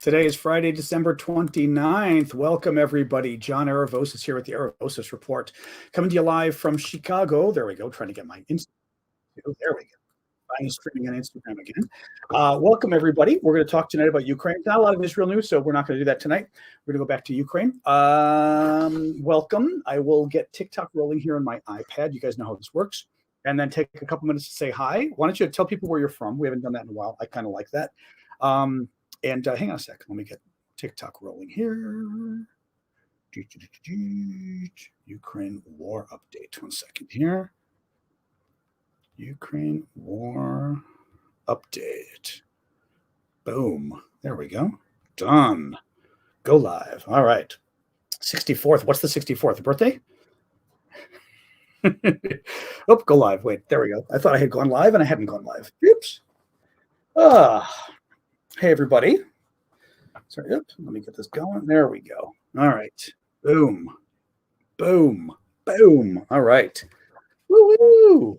Today is Friday, December 29th. Welcome, everybody. John Aravosis here with the Aravosis Report. Coming to you live from Chicago. There we go. Trying to get my Instagram. There we go. I'm streaming on Instagram again. Welcome, everybody. We're going to talk tonight about Ukraine. Not a lot of Israel news, so we're not going to do that tonight. We're going to go back to Ukraine. Welcome. I will get TikTok rolling here on my iPad. You guys know how this works. And then take a couple minutes to say hi. Why don't you tell people where you're from? We haven't done that in a while. I kind of like that. And hang on a sec. Let me get TikTok rolling here. Ukraine war update. 1 second here. Ukraine war update. Boom. There we go. Done. Go live. All right. 64th. What's the 64th? Birthday? Oh, go live. Wait, there we go. I thought I had gone live and I hadn't gone live. Oops. Hey, everybody. Sorry, let me get this going. There we go. All right. Boom. Boom. Boom. All right. Woo-woo.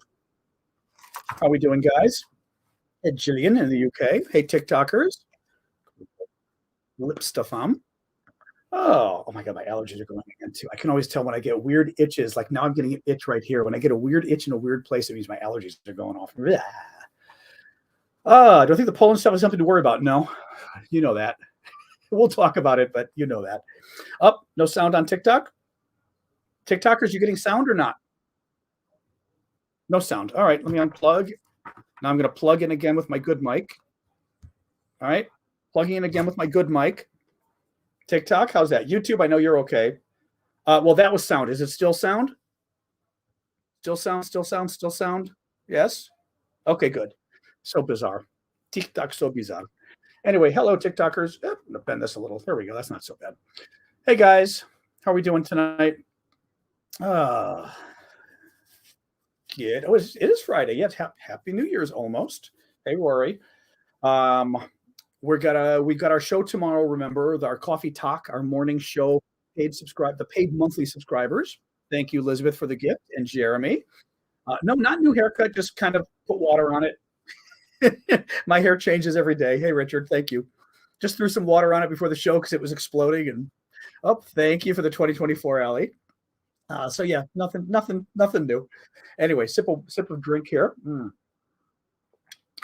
How we doing, guys? Hey, Jillian in the UK. Hey, TikTokers. Lip stuff on. Oh my God, my allergies are going again, too. I can always tell when I get weird itches. Like now I'm getting an itch right here. When I get a weird itch in a weird place, it means my allergies are going off. Do I think the Poland stuff is something to worry about? No, you know that. We'll talk about it, but you know that. No sound on TikTok? TikTokers, you getting sound or not? No sound. All right, let me unplug. Now I'm going to plug in again with my good mic. All right, plugging in again with my good mic. TikTok, how's that? YouTube, I know you're okay. Well, that was sound. Is it still sound? Still sound? Yes? Okay, good. So bizarre. TikTok, so bizarre. Anyway, hello, TikTokers. I'm going to bend this a little. There we go. That's not so bad. Hey, guys. How are we doing tonight? Good. Oh, it is Friday. Yes, Happy New Year's almost. Hey, worry. We got our show tomorrow. Remember our coffee talk, our morning show. The paid monthly subscribers. Thank you, Elizabeth, for the gift, and Jeremy. No, not new haircut. Just kind of put water on it. My hair changes every day. Hey, Richard, thank you. Just threw some water on it before the show because it was exploding. And thank you for the 2024, Allie. So yeah, nothing new. Anyway, sip of drink here.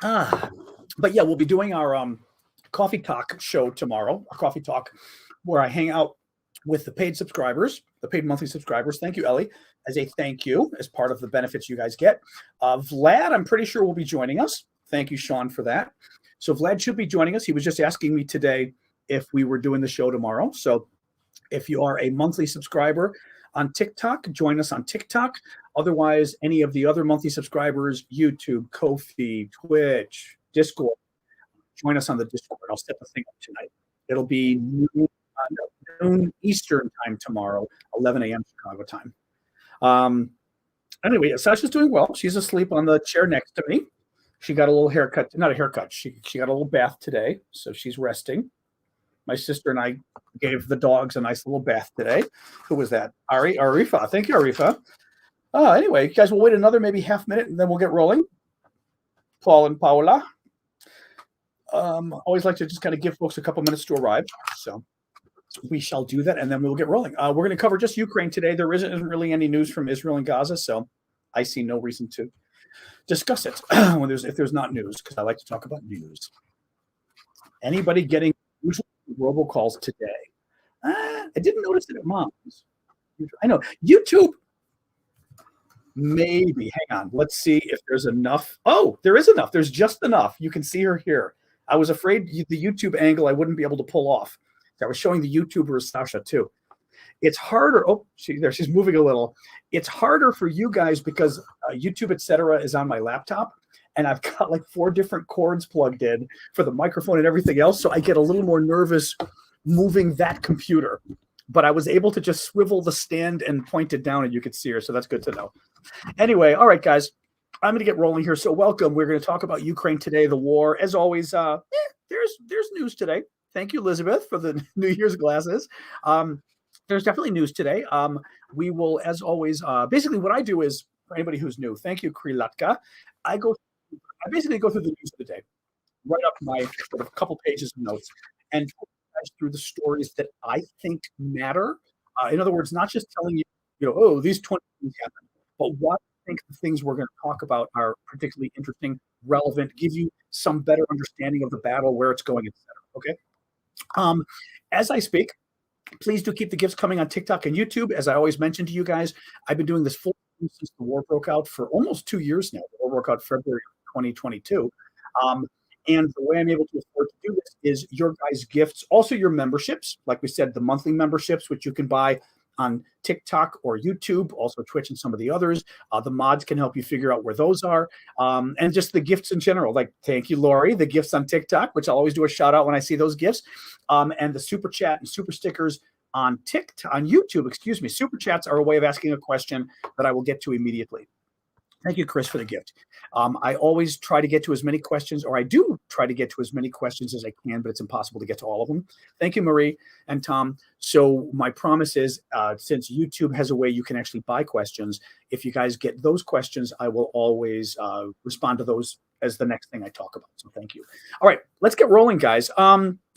But yeah, we'll be doing our coffee talk show tomorrow. A coffee talk where I hang out with the paid subscribers, the paid monthly subscribers. Thank you, Ellie, as a thank you, as part of the benefits you guys get. Vlad, I'm pretty sure will be joining us. Thank you, Sean, for that. So Vlad should be joining us. He was just asking me today if we were doing the show tomorrow. So if you are a monthly subscriber on TikTok, join us on TikTok. Otherwise, any of the other monthly subscribers, YouTube, Ko-fi, Twitch, Discord, join us on the Discord. I'll set the thing up tonight. It'll be noon Eastern time tomorrow, 11 a.m. Chicago time. Anyway, Sasha's doing well. She's asleep on the chair next to me. She got a little haircut, not a haircut. She got a little bath today, so she's resting. My sister and I gave the dogs a nice little bath today. Who was that? Arifa. Thank you, Arifa. Anyway, you guys will wait another maybe half minute, and then we'll get rolling. Paul and Paola. Always like to just kind of give folks a couple minutes to arrive. So we shall do that, and then we'll get rolling. We're going to cover just Ukraine today. There isn't really any news from Israel and Gaza, so I see no reason to discuss it if there's not news, because I like to talk about news. Anybody getting robocalls today? I didn't notice it at Mom's. I know YouTube. Maybe. Hang on. Let's see if there's enough. Oh, there is enough. There's just enough. You can see her here. I was afraid the YouTube angle I wouldn't be able to pull off. I was showing the YouTuber Sasha too. It's harder. Oh, she's moving a little. It's harder for you guys because YouTube, etc., is on my laptop, and I've got like 4 different cords plugged in for the microphone and everything else. So I get a little more nervous moving that computer. But I was able to just swivel the stand and point it down, and you could see her. So that's good to know. Anyway, all right, guys, I'm going to get rolling here. So welcome. We're going to talk about Ukraine today, the war. As always, there's news today. Thank you, Elizabeth, for the New Year's glasses. There's definitely news today. We will, as always, basically what I do is, for anybody who's new, thank you, Krilatka. I basically go through the news of the day, write up my sort of couple pages of notes, and talk you guys through the stories that I think matter. In other words, not just telling you, oh, these 20 things happened, but what I think the things we're going to talk about are particularly interesting, relevant, give you some better understanding of the battle, where it's going, etc. Okay. As I speak, please do keep the gifts coming on TikTok and YouTube. As I always mention to you guys, I've been doing this full time since the war broke out for almost 2 years now. The war broke out February 2022. And the way I'm able to afford to do this is your guys' gifts, also your memberships. Like we said, the monthly memberships, which you can buy on TikTok or YouTube, also Twitch and some of the others. The mods can help you figure out where those are. And just the gifts in general. Like, thank you, Lori. The gifts on TikTok, which I'll always do a shout out when I see those gifts. And the super chat and super stickers on YouTube, excuse me. Super chats are a way of asking a question that I will get to immediately. Thank you, Chris, for the gift. I always try to get to as many questions, or I do try to get to as many questions as I can, but it's impossible to get to all of them. Thank you, Marie and Tom. So my promise is, since YouTube has a way you can actually buy questions, if you guys get those questions, I will always respond to those as the next thing I talk about. So thank you. All right, let's get rolling, guys.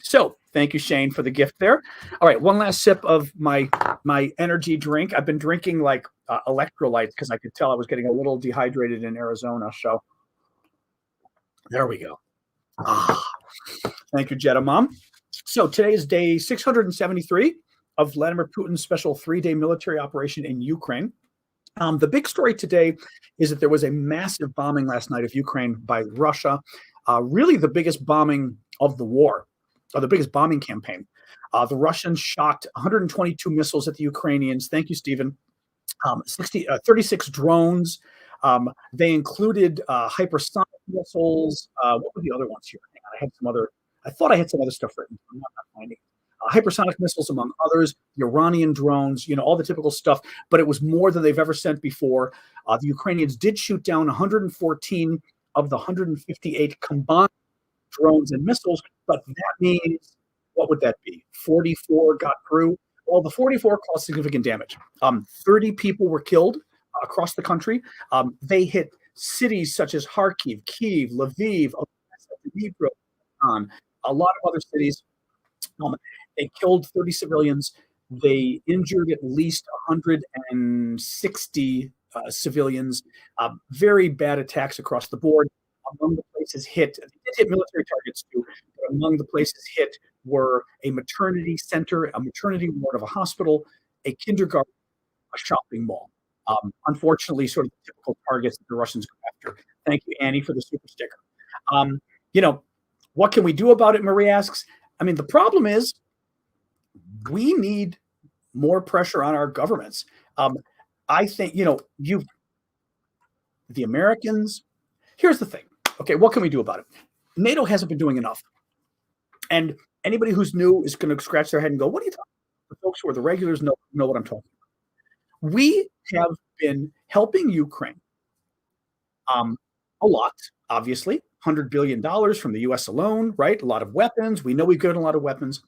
So thank you, Shane, for the gift there. All right, one last sip of my energy drink. I've been drinking like electrolytes because I could tell I was getting a little dehydrated in Arizona. So there we go. Thank you, Jetta Mom. So today is day 673 of Vladimir Putin's special 3-day military operation in Ukraine. The big story today is that there was a massive bombing last night of Ukraine by Russia, really the biggest bombing of the war, or the biggest bombing campaign. The Russians shot 122 missiles at the Ukrainians. Thank you, Stephen. 36 drones. They included hypersonic missiles. What were the other ones here? I thought I had some other stuff written. I'm not finding it. Hypersonic missiles, among others, the Iranian drones, all the typical stuff, but it was more than they've ever sent before. The Ukrainians did shoot down 114 of the 158 combined drones and missiles, but that means, what would that be? 44 got through. Well, the 44 caused significant damage. 30 people were killed across the country. They hit cities such as Kharkiv, Kyiv, Lviv, Dnipro, a lot of other cities. They killed 30 civilians. They injured at least 160 civilians. Very bad attacks across the board. Among the places hit, they did hit military targets too, but among the places hit were a maternity center, a maternity ward of a hospital, a kindergarten, a shopping mall. Unfortunately, sort of the typical targets that the Russians go after. Thank you, Annie, for the super sticker. What can we do about it, Marie asks. I mean, the problem is we need more pressure on our governments. I think, the Americans, here's the thing. Okay, what can we do about it? NATO hasn't been doing enough. And anybody who's new is going to scratch their head and go, what are you talking about? The folks who are the regulars know what I'm talking about. We have been helping Ukraine a lot, obviously. $100 billion from the U.S. alone, right? A lot of weapons. We know we've given a lot of weapons.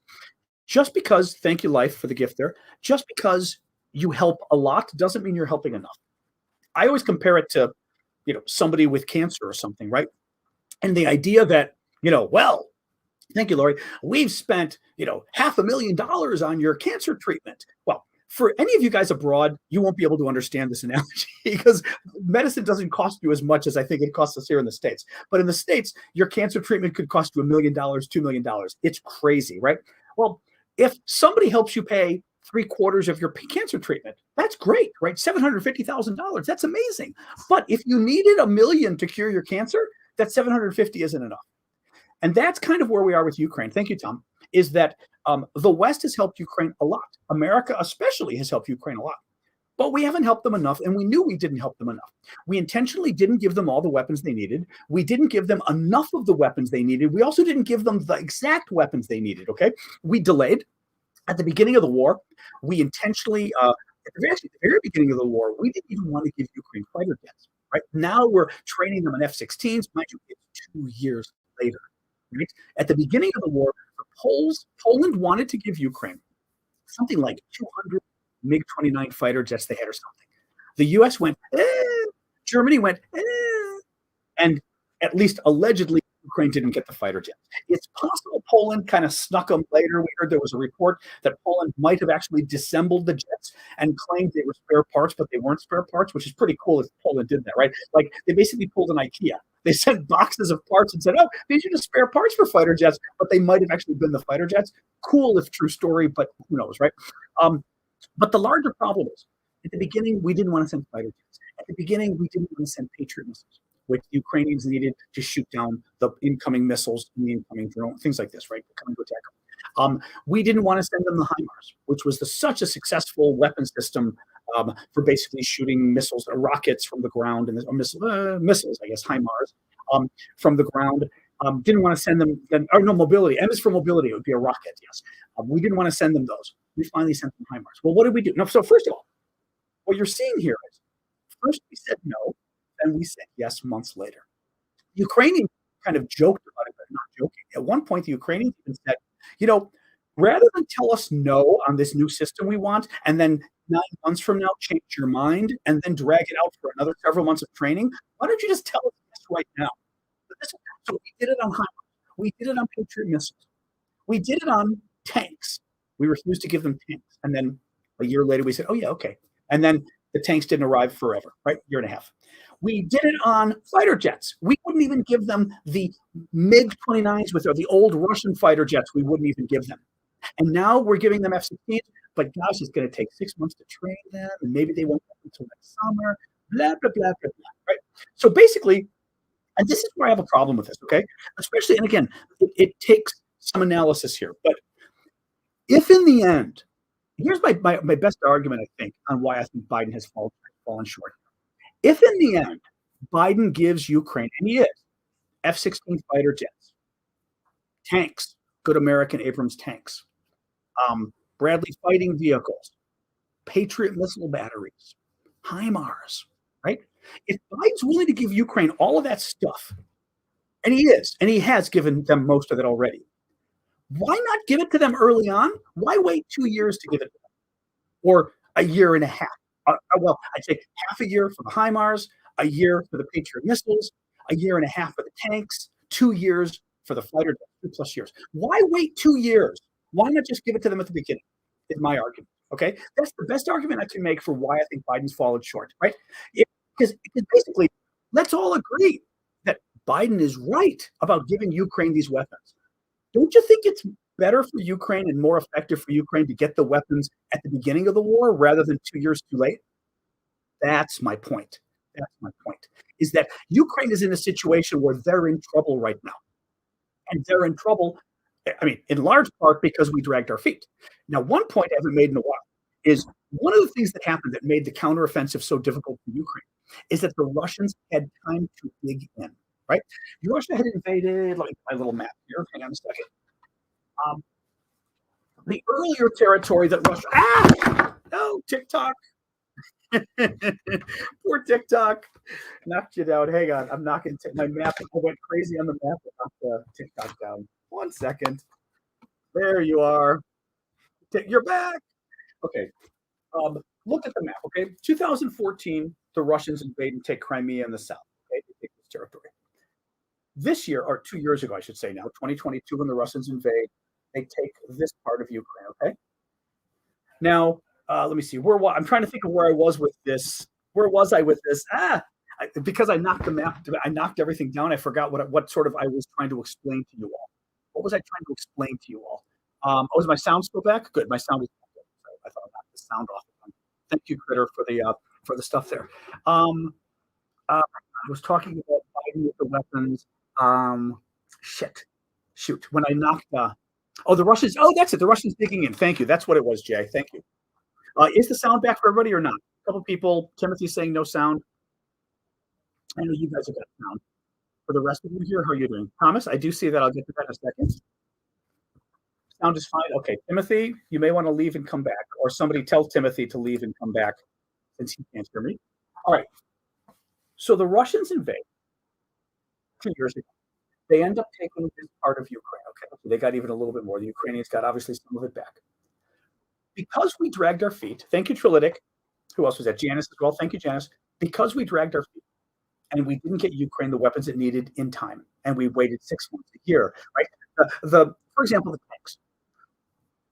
Just because, thank you, Life, for the gift there, just because you help a lot doesn't mean you're helping enough. I always compare it to, somebody with cancer or something, right? And the idea that, well, thank you, Lori, we've spent, $500,000 on your cancer treatment. Well, for any of you guys abroad, you won't be able to understand this analogy because medicine doesn't cost you as much as I think it costs us here in the States. But in the States, your cancer treatment could cost you $1 million, $2 million. It's crazy, right? Well, if somebody helps you pay 3/4 of your cancer treatment, that's great, right? $750,000, that's amazing. But if you needed $1 million to cure your cancer, that $750 isn't enough. And that's kind of where we are with Ukraine. Thank you, Tom. Is that the West has helped Ukraine a lot. America especially has helped Ukraine a lot. But we haven't helped them enough, and we knew we didn't help them enough. We intentionally didn't give them all the weapons they needed. We didn't give them enough of the weapons they needed. We also didn't give them the exact weapons they needed, okay? We delayed. At the beginning of the war, we intentionally, at the very beginning of the war, we didn't even want to give Ukraine fighter jets, right? Now we're training them on F-16s. Mind you, it's 2 years later. Right? At the beginning of the war, Poland wanted to give Ukraine something like 200 MiG-29 fighter jets they had or something. The U.S. went, Germany went, and at least allegedly Ukraine didn't get the fighter jets. It's possible Poland kind of snuck them later. We heard there was a report that Poland might have actually disassembled the jets and claimed they were spare parts, but they weren't spare parts, which is pretty cool if Poland did that, right? Like they basically pulled an IKEA. They sent boxes of parts and said, "Oh, these are just spare parts for fighter jets," but they might have actually been the fighter jets. Cool if true story, but who knows, right? But the larger problem is, at the beginning, we didn't want to send fighter jets. At the beginning, we didn't want to send Patriot missiles, which the Ukrainians needed to shoot down the incoming missiles and the incoming drone, things like this, right? Coming to attack them. We didn't want to send them the HIMARS, which was such a successful weapon system for basically shooting missiles or rockets from the ground, and missiles, I guess, HIMARS, from the ground. Didn't want to send them, mobility. M is for mobility. It would be a rocket, yes. We didn't want to send them those. We finally sent them HIMARS. Well, what did we do? No, so first of all, what you're seeing here is, first we said no, then we said yes months later. The Ukrainians kind of joked about it, but not joking. At one point, the Ukrainians even said, rather than tell us no on this new system we want, and then 9 months from now change your mind, and then drag it out for another several months of training, why don't you just tell us yes right now? So we did it on HIMARS. We did it on Patriot missiles. We did it on tanks. We refused to give them tanks. And then a year later, we said, oh, yeah, okay. And then the tanks didn't arrive forever, right? Year and a half. We did it on fighter jets. We wouldn't even give them the MiG-29s or the old Russian fighter jets. We wouldn't even give them. And now we're giving them F-16s, but gosh, it's going to take 6 months to train them, and maybe they won't come until next summer, blah, blah, blah, blah, blah, right? So basically, and this is where I have a problem with this, okay? Especially, and again, it takes some analysis here, but if in the end, here's my best argument, I think, on why I think Biden has fallen short. If in the end, Biden gives Ukraine, and he is, F-16 fighter jets, tanks, good American Abrams tanks, Bradley fighting vehicles, Patriot missile batteries, HIMARS, right? If Biden's willing to give Ukraine all of that stuff, and he is, and he has given them most of it already, why not give it to them early on? Why wait 2 years to give it to them? Or a year and a half? Well, I'd say half a year for the HIMARS, a year for the Patriot missiles, a year and a half for the tanks, 2 years for the fighter jets, 2+ years. Why wait 2 years? Why not just give it to them at the beginning? Is my argument. Okay, that's the best argument I can make for why I think Biden's fallen short. Right? Because basically, let's all agree that Biden is right about giving Ukraine these weapons. Don't you think it's better for Ukraine and more effective for Ukraine to get the weapons at the beginning of the war rather than 2 years too late? That's my point. That's my point. Is that Ukraine is in a situation where they're in trouble right now. And they're in trouble, I mean, in large part because we dragged our feet. Now, one point I haven't made in a while is one of the things that happened that made the counteroffensive so difficult for Ukraine is that the Russians had time to dig in, right? Russia had invaded, like my little map here, hang on a second. The earlier territory that Russia, no, TikTok. Poor TikTok. Knocked you down. Hang on. I'm knocking my map. I went crazy on the map. I knocked TikTok down. 1 second. There you are. You're back. Okay. Look at the map. Okay. 2014, the Russians invade and take Crimea in the south. Okay. They take this territory. This year, or 2 years ago, I should say now, 2022, when the Russians invade, they take this part of Ukraine. Okay. Now, let me see. I'm trying to think of where I was with this. Where was I with this? Because I knocked the map. I knocked everything down. I forgot what sort of I was trying to explain to you all. What was I trying to explain to you all? Was my sound still back? Good. My sound is back. I thought I knocked the sound off. Thank you, Critter, for the stuff there. I was talking about Biden with the weapons. Shoot. When I knocked the Russians. Oh, that's it. The Russians digging in. Thank you. That's what it was, Jay. Thank you. Is the sound back for everybody or not? A couple people. Timothy's saying no sound. I know you guys have got sound. For the rest of you here, how are you doing? Thomas, I do see that. I'll get to that in a second. Sound is fine. Okay, Timothy, you may want to leave and come back. Or somebody tell Timothy to leave and come back since he can't hear me. All right. So the Russians invade 2 years ago. They end up taking this part of Ukraine. Okay, so they got even a little bit more. The Ukrainians got obviously some of it back. Because we dragged our feet, thank you, Trilitic. Who else was that? Janice as well. Thank you, Janice. Because we dragged our feet and we didn't get Ukraine the weapons it needed in time, and we waited 6 months, a year, right? For example, the tanks.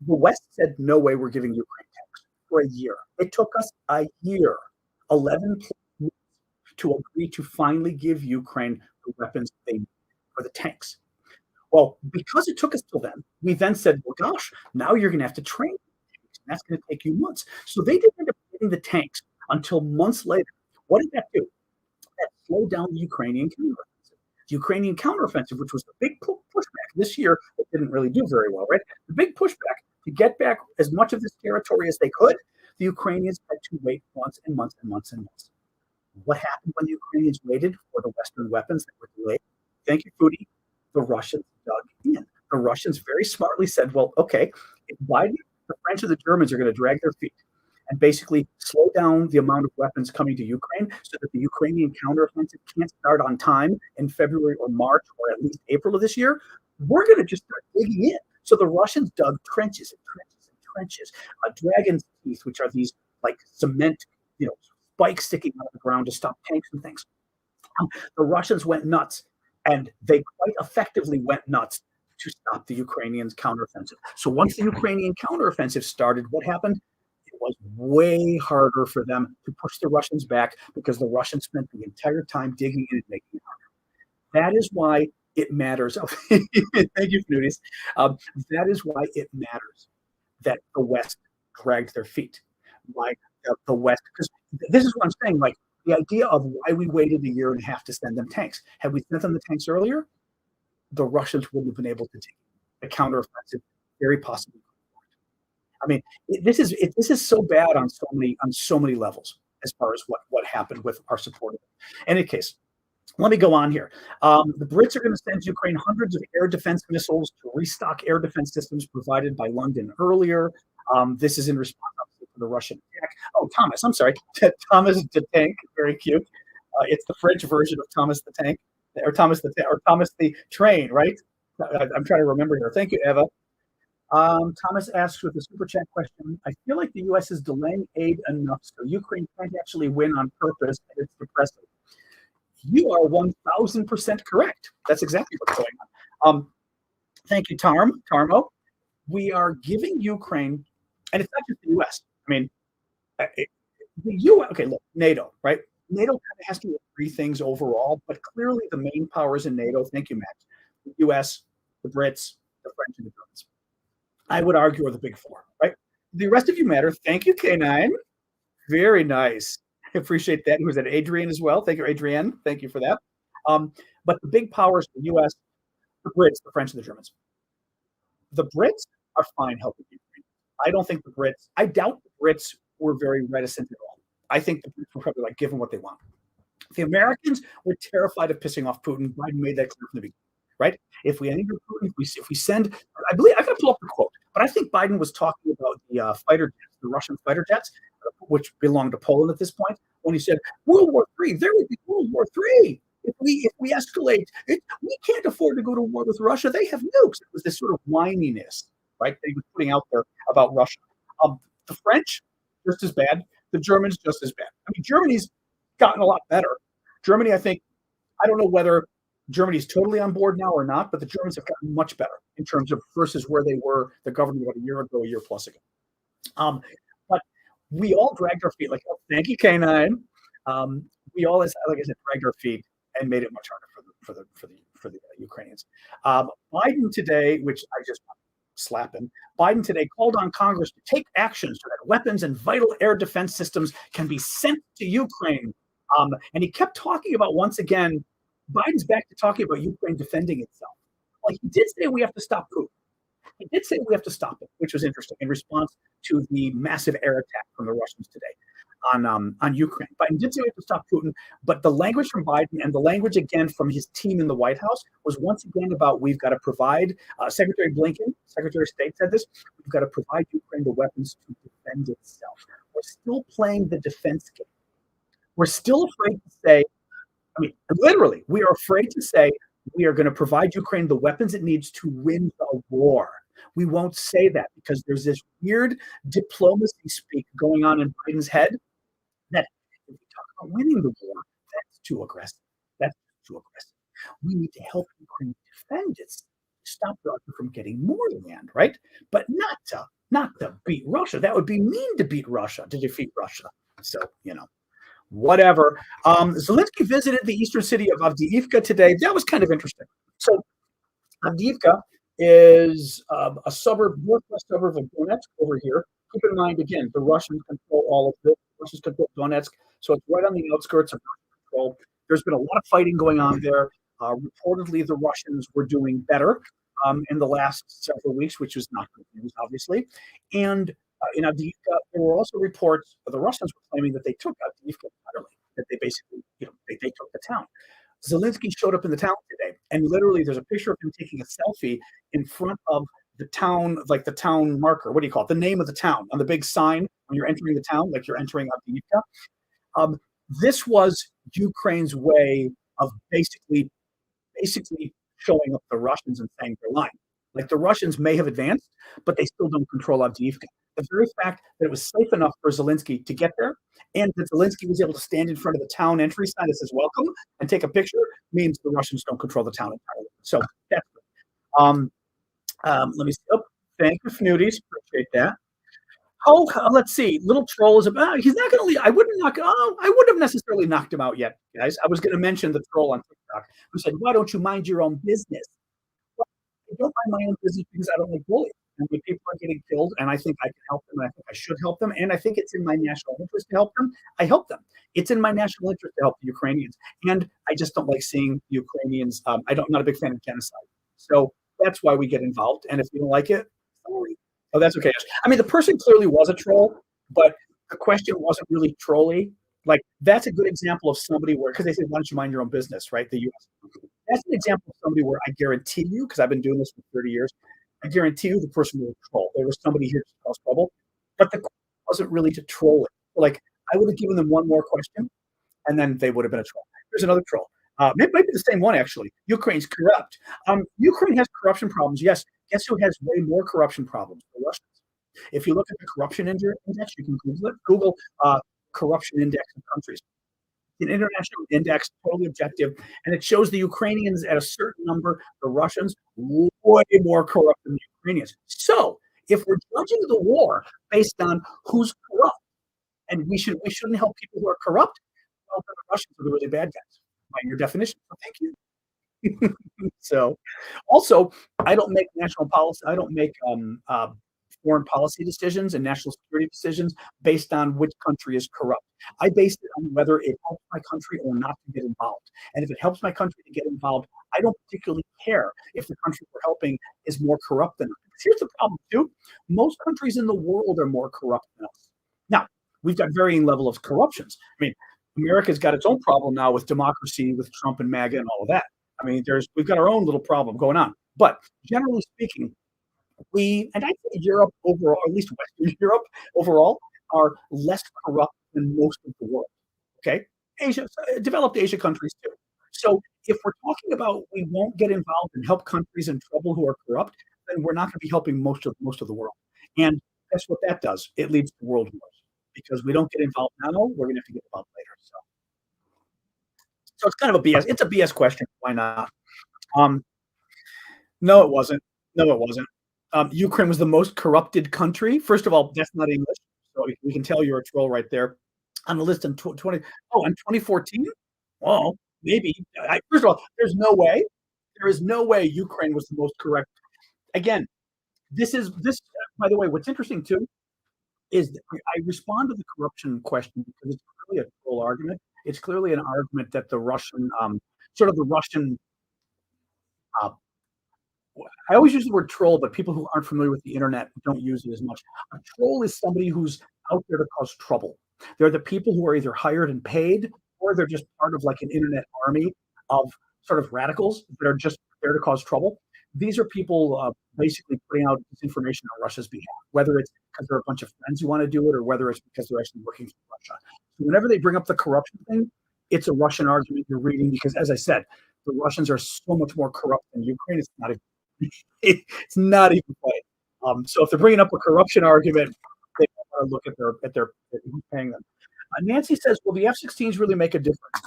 The West said, "No way, we're giving Ukraine tanks," for a year. It took us a year, 11 months, to agree to finally give Ukraine the weapons they need for the tanks. Well, because it took us till then, we then said, "Well, gosh, now you're going to have to train tanks, and that's going to take you months." So they didn't end up getting the tanks until months later. What did that do? That slowed down the Ukrainian counteroffensive. The Ukrainian counteroffensive, which was the big pushback this year, it didn't really do very well, right? The big pushback to get back as much of this territory as they could, the Ukrainians had to wait months and months and months and months. What happened when the Ukrainians waited for the Western weapons that were delayed? Thank you, Foodie. The Russians dug in. The Russians very smartly said, "Well, okay, if Biden, the French, and the Germans are going to drag their feet and basically slow down the amount of weapons coming to Ukraine so that the Ukrainian counteroffensive can't start on time in February or March or at least April of this year, we're going to just start digging in." So the Russians dug trenches and trenches and trenches. Dragon's teeth, which are these like cement, spikes sticking out of the ground to stop tanks and things. The Russians went nuts, and they quite effectively went nuts to stop the Ukrainians' counteroffensive. So once the Ukrainian counteroffensive started, what happened? It was way harder for them to push the Russians back because the Russians spent the entire time digging in and making it harder. That is why it matters. Thank you, Fnuties. That is why it matters that the West dragged their feet. Like the West, because this is what I'm saying. Like the idea of why we waited a year and a half to send them tanks. Had we sent them the tanks earlier, the Russians wouldn't have been able to take a counteroffensive, very possibly. I mean, this is so bad on so many levels as far as what happened with our support. In any case, let me go on here. The Brits are going to send Ukraine hundreds of air defense missiles to restock air defense systems provided by London earlier. This is in response to the Russian attack. Oh, Thomas, I'm sorry. Thomas the Tank, very cute. It's the French version of Thomas the Tank, or Thomas the Train, right? I'm trying to remember here. Thank you, Eva. Thomas asks with a super chat question, "I feel like the U.S. is delaying aid enough so Ukraine can't actually win on purpose, and it's depressing." You are 1,000% correct. That's exactly what's going on. Thank you, Tarmo. We are giving Ukraine, and it's not just the U.S. I mean, the U.S. Okay, look, NATO, right? NATO kind of has to do three things overall, but clearly the main powers in NATO. Thank you, Max. The U.S., the Brits, the French, and the Germans. I would argue are the big four, right? The rest of you matter. Thank you, K9. Very nice. I appreciate that. Who's that? Adrian as well. Thank you, Adrienne. Thank you for that. But the big powers, the U.S., the Brits, the French, and the Germans. The Brits are fine helping Ukraine. I don't think the Brits, I doubt the Brits were very reticent at all. I think the Brits were probably like, give them what they want. The Americans were terrified of pissing off Putin. Biden made that clear from the beginning, right? If we anger Putin, if we send, I believe, I got to pull up the quote, but I think Biden was talking about the fighter jets, the Russian fighter jets, which belonged to Poland at this point, when he said, World War III, there would be World War III. If we escalate, we can't afford to go to war with Russia. They have nukes. It was this sort of whininess, right, that he was putting out there about Russia. The French, just as bad. The Germans, just as bad. I mean, Germany's gotten a lot better. Germany, I don't know whether Germany's totally on board now or not, but the Germans have gotten much better in terms of versus where they were, the government about a year plus ago. But we all dragged our feet, like, oh, thank you, K9. We all, like I said, dragged our feet and made it much harder for the Ukrainians. Biden today, which I just slap him, Biden today called on Congress to take action so that weapons and vital air defense systems can be sent to Ukraine. And he kept talking about, once again, Biden's back to talking about Ukraine defending itself. Like, he did say we have to stop Putin. He did say we have to stop it, which was interesting in response to the massive air attack from the Russians today on Ukraine. Biden did say we have to stop Putin, but the language from Biden and the language again from his team in the White House was once again about we've got to provide, Secretary Blinken, Secretary of State said this, we've got to provide Ukraine the weapons to defend itself. We're still playing the defense game. We're still afraid to say, I mean, literally, we are afraid to say we are going to provide Ukraine the weapons it needs to win the war. We won't say that because there's this weird diplomacy speak going on in Biden's head that if we talk about winning the war, that's too aggressive. too aggressive. We need to help Ukraine defend its stop Russia from getting more land, right? But not to beat Russia. That would be mean to beat Russia, to defeat Russia. So, whatever. Zelenskyy visited the eastern city of Avdiivka today. That was kind of interesting. So Avdiivka is a suburb, northwest suburb of Donetsk over here. Keep in mind, again, the Russians control all of this. The Russians control Donetsk, so it's right on the outskirts of Russian control. There's been a lot of fighting going on there. Reportedly, the Russians were doing better in the last several weeks, which was not good news, obviously. And in Avdiivka, there were also reports the Russians were claiming that they took Avdiivka entirely, that they basically, they took the town. Zelenskyy showed up in the town today, and literally there's a picture of him taking a selfie in front of the town, like the town marker. What do you call it? The name of the town on the big sign when you're entering the town, like you're entering Avdiivka. This was Ukraine's way of basically showing up the Russians and saying they're lying. Like the Russians may have advanced, but they still don't control Avdiivka. The very fact that it was safe enough for Zelenskyy to get there, and that Zelenskyy was able to stand in front of the town entry sign that says "Welcome" and take a picture, means the Russians don't control the town entirely. So that's good. Let me see. Oh, thank you, Fnuties. Appreciate that. Oh, let's see. Little troll is about. He's not going to leave. I wouldn't have necessarily knocked him out yet, guys. I was going to mention the troll on TikTok who said, "Why don't you mind your own business?" Well, I don't mind my own business because I don't like bullying. And when people are getting killed, and I think I can help them, and I think I should help them, and I think it's in my national interest to help them, I help them. It's in my national interest to help the Ukrainians, and I just don't like seeing the Ukrainians. I'm not a big fan of genocide, so that's why we get involved. And if you don't like it, sorry. Oh, that's okay. I mean, the person clearly was a troll, but the question wasn't really trolly. Like, that's a good example of somebody where, because they said, "Why don't you mind your own business?" Right? The U.S. That's an example of somebody where I guarantee you, because I've been doing this for 30 years, I guarantee you the person was a troll. There was somebody here to cause trouble, but the question wasn't really to troll it. Like, I would have given them one more question, and then they would have been a troll. Here's another troll. It might be the same one, actually. Ukraine's corrupt. Ukraine has corruption problems, yes. Guess who has way more corruption problems? The Russians. If you look at the corruption index, you can Google it. Google corruption index of countries. An international index, totally objective, and it shows the Ukrainians at a certain number, the Russians way more corrupt than the Ukrainians. So, if we're judging the war based on who's corrupt, and we shouldn't help people who are corrupt, well, then the Russians are the really bad guys by your definition. So thank you. So, also, I don't make national policy. I don't make foreign policy decisions and national security decisions based on which country is corrupt. I base it on whether it helps my country or not to get involved. And if it helps my country to get involved, I don't particularly care if the country we're helping is more corrupt than us. Here's the problem, too. Most countries in the world are more corrupt than us. Now, we've got varying level of corruptions. I mean, America's got its own problem now with democracy, with Trump and MAGA and all of that. I mean, we've got our own little problem going on. But generally speaking, and I think Europe overall, at least Western Europe overall, are less corrupt than most of the world. Okay, Asia, developed Asia countries too. So if we're talking about we won't get involved and help countries in trouble who are corrupt, then we're not going to be helping most of the world. And that's what that does. It leads to world wars because we don't get involved now. We're going to have to get involved later. So it's kind of a BS. It's a BS question. Why not? No, it wasn't. No, it wasn't. Ukraine was the most corrupted country. First of all, that's not English, so we can tell you're a troll right there. On the list in 2014. Well, maybe. First of all, there's no way. There is no way Ukraine was the most correct. Again, this. By the way, what's interesting too is I respond to the corruption question because it's clearly a troll argument. It's clearly an argument that the Russian, I always use the word troll, but people who aren't familiar with the internet don't use it as much. A troll is somebody who's out there to cause trouble. They're the people who are either hired and paid, or they're just part of like an internet army of sort of radicals that are just there to cause trouble. These are people basically putting out disinformation on Russia's behalf, whether it's because they're a bunch of friends who want to do it, or whether it's because they're actually working for Russia. So whenever they bring up the corruption thing, it's a Russian argument you're reading because, as I said, the Russians are so much more corrupt than Ukraine. It's not even funny. So if they're bringing up a corruption argument, they want to look at who's paying them. Nancy says, "Will the F-16s really make a difference?"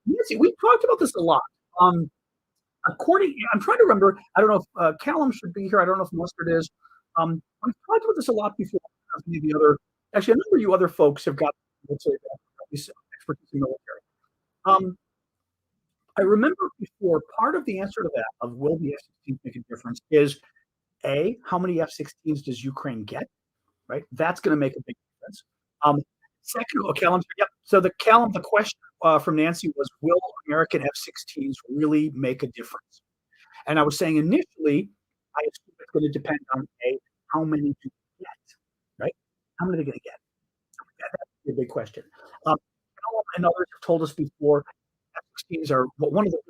Nancy, we've talked about this a lot. Um, I'm trying to remember. I don't know if Callum should be here. I don't know if Mustard is. We've talked about this a lot before. Maybe other, actually, a number of you other folks have got, let's say, at least expertise in military. Um, I remember before part of the answer to that of will the F-16s make a difference is a how many F-16s does Ukraine get? Right, that's going to make a big difference. Second, oh, Callum, yep. So the question from Nancy was, will American F-16s really make a difference? And I was saying initially, I assume it's going to depend on a how many do you get, right? How many are they going to get? That's a big question. And others have told us before, F-16s are one of the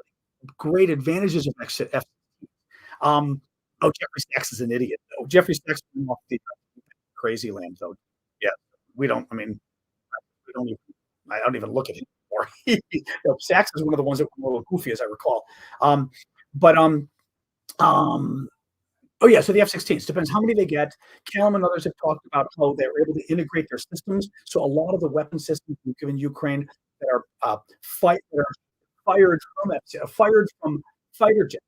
great advantages of F-16s. Oh, Jeffrey Sachs is an idiot. Oh, Jeffrey Sachs is off the crazy land, though. Yeah, we don't. I mean, we don't even. I don't even look at him anymore. Sachs is one of the ones that were a little goofy, as I recall. But um, oh yeah, so the F-16s depends how many they get. Callum and others have talked about how they're able to integrate their systems. So a lot of the weapon systems we've given Ukraine that are fired from fighter jets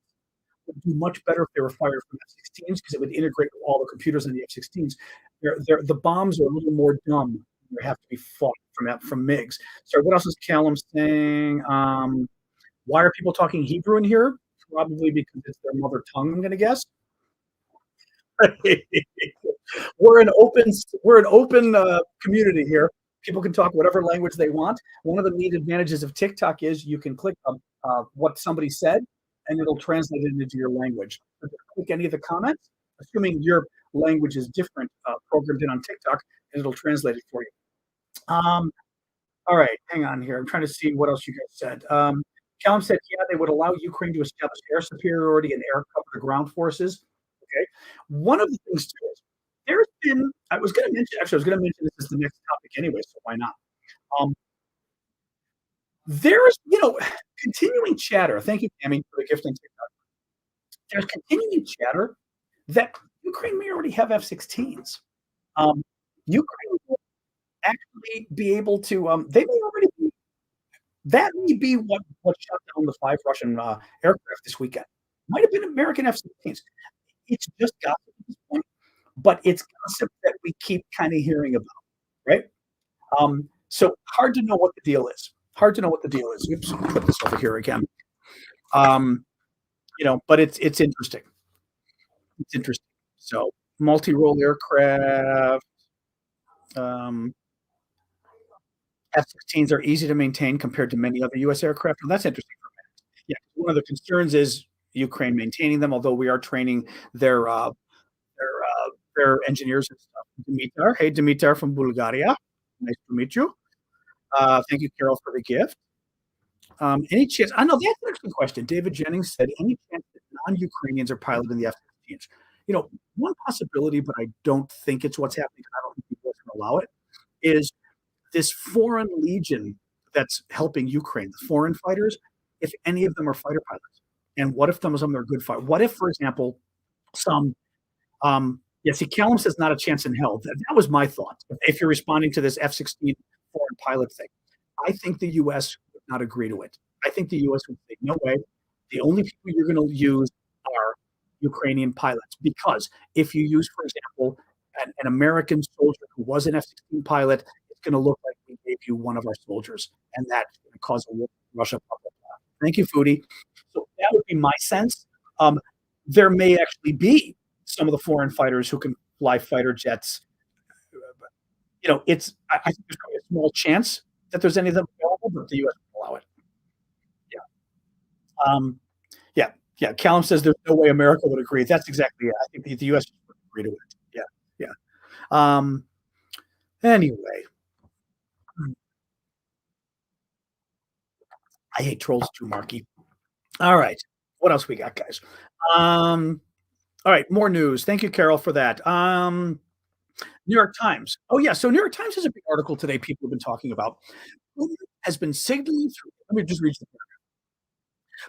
would do much better if they were fired from F-16s because it would integrate with all the computers in the F-16s. The bombs are a little more dumb. They have to be fought from MiGs. So what else is Callum saying? Why are people talking Hebrew in here? Probably because it's their mother tongue, I'm going to guess. we're an open community here. People can talk whatever language they want. One of the neat advantages of TikTok is you can click what somebody said, and it'll translate it into your language. If you click any of the comments, assuming your language is different, programmed in on TikTok, and it'll translate it for you. All right, hang on here. I'm trying to see what else you guys said. Callum said, yeah, they would allow Ukraine to establish air superiority and air cover the ground forces. Okay. One of the things too is there's been, I was going to mention this as the next topic anyway, so why not? There's, continuing chatter. Thank you, Tammy, for the gift on TikTok. There's continuing chatter that Ukraine may already have F-16s. Ukraine will actually be able to, they may already be, that may be what shut down the 5 Russian aircraft this weekend. Might have been American F-16s. It's just gossip at this point, but it's gossip that we keep kind of hearing about, right? So hard to know what the deal is. Oops, put this over here again. But it's interesting. It's interesting. So multi-role aircraft. F-16s are easy to maintain compared to many other U.S. aircraft. Well, that's interesting for me. Yeah, one of the concerns is Ukraine maintaining them, although we are training their engineers and stuff. Dimitar, hey Dimitar from Bulgaria, nice to meet you. Thank you, Carol, for the gift. Any chance? I know that's an interesting question. David Jennings said, any chance that non-Ukrainians are piloting the F-16s? One possibility, but I don't think it's what's happening. I don't think people can allow it. Is this foreign legion that's helping Ukraine, the foreign fighters, if any of them are fighter pilots? And what if some of them are good fighters? What if, for example, some see, Callum says not a chance in hell. That was my thought. If you're responding to this F-16 foreign pilot thing, I think the U.S. would not agree to it. I think the U.S. would say, no way. The only people you're going to use are Ukrainian pilots. Because if you use, for example, an American soldier who was an F-16 pilot, it's going to look like we gave you one of our soldiers. And that's going to cause a war in Russia. Thank you, Foodie. So that would be my sense. There may actually be some of the foreign fighters who can fly fighter jets. I think there's probably a small chance that there's any of them available, but the U.S. will allow it. Yeah. Callum says there's no way America would agree. That's exactly it. I think the U.S. would agree to it. Yeah. Anyway, I hate trolls too, Marky. All right. What else we got, guys? All right, more news. Thank you, Carol, for that. New York Times. Oh, yeah. So New York Times has a big article today people have been talking about. Putin has been signaling through, let me just read the paragraph.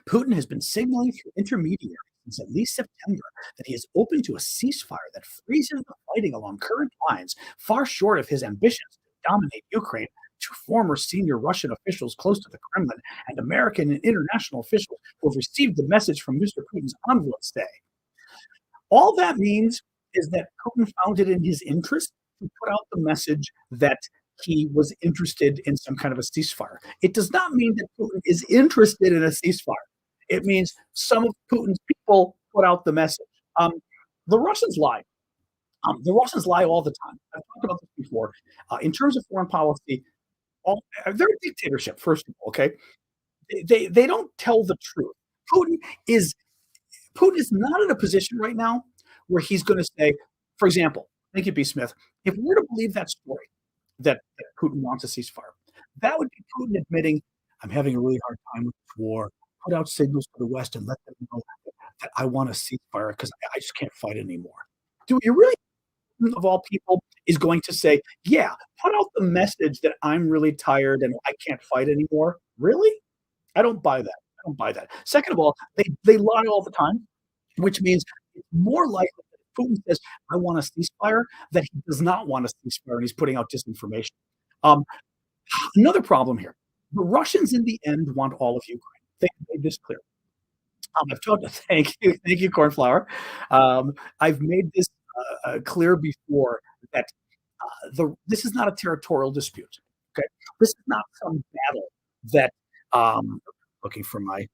Putin has been signaling through intermediaries since at least September that he is open to a ceasefire that freezes the fighting along current lines, far short of his ambitions to dominate Ukraine two former senior Russian officials close to the Kremlin and American and international officials who have received the message from Mr. Putin's envoy say. All that means is that Putin found it in his interest to put out the message that he was interested in some kind of a ceasefire. It does not mean that Putin is interested in a ceasefire. It means some of Putin's people put out the message. The Russians lie. The Russians lie all the time. I've talked about this before. In terms of foreign policy, they're a dictatorship, first of all, okay? They don't tell the truth. Putin is Putin is not in a position right now where he's going to say, for example, thank you, B. Smith, if we're to believe that story that Putin wants a ceasefire, that would be Putin admitting, I'm having a really hard time with this war. Put out signals to the West and let them know that I want a ceasefire because I just can't fight anymore. Do you really, of all people, is going to say, yeah, put out the message that I'm really tired and I can't fight anymore? Really? I don't buy that. I don't buy that. Second of all, they lie all the time, which means it's more likely that if Putin says, I want a ceasefire, that he does not want a ceasefire and he's putting out disinformation. Um, Another problem here. The Russians, in the end, want all of Ukraine. They made this clear. I've told thank you, Cornflower. I've made this clear before that this is not a territorial dispute. Okay, this is not some battle that looking for my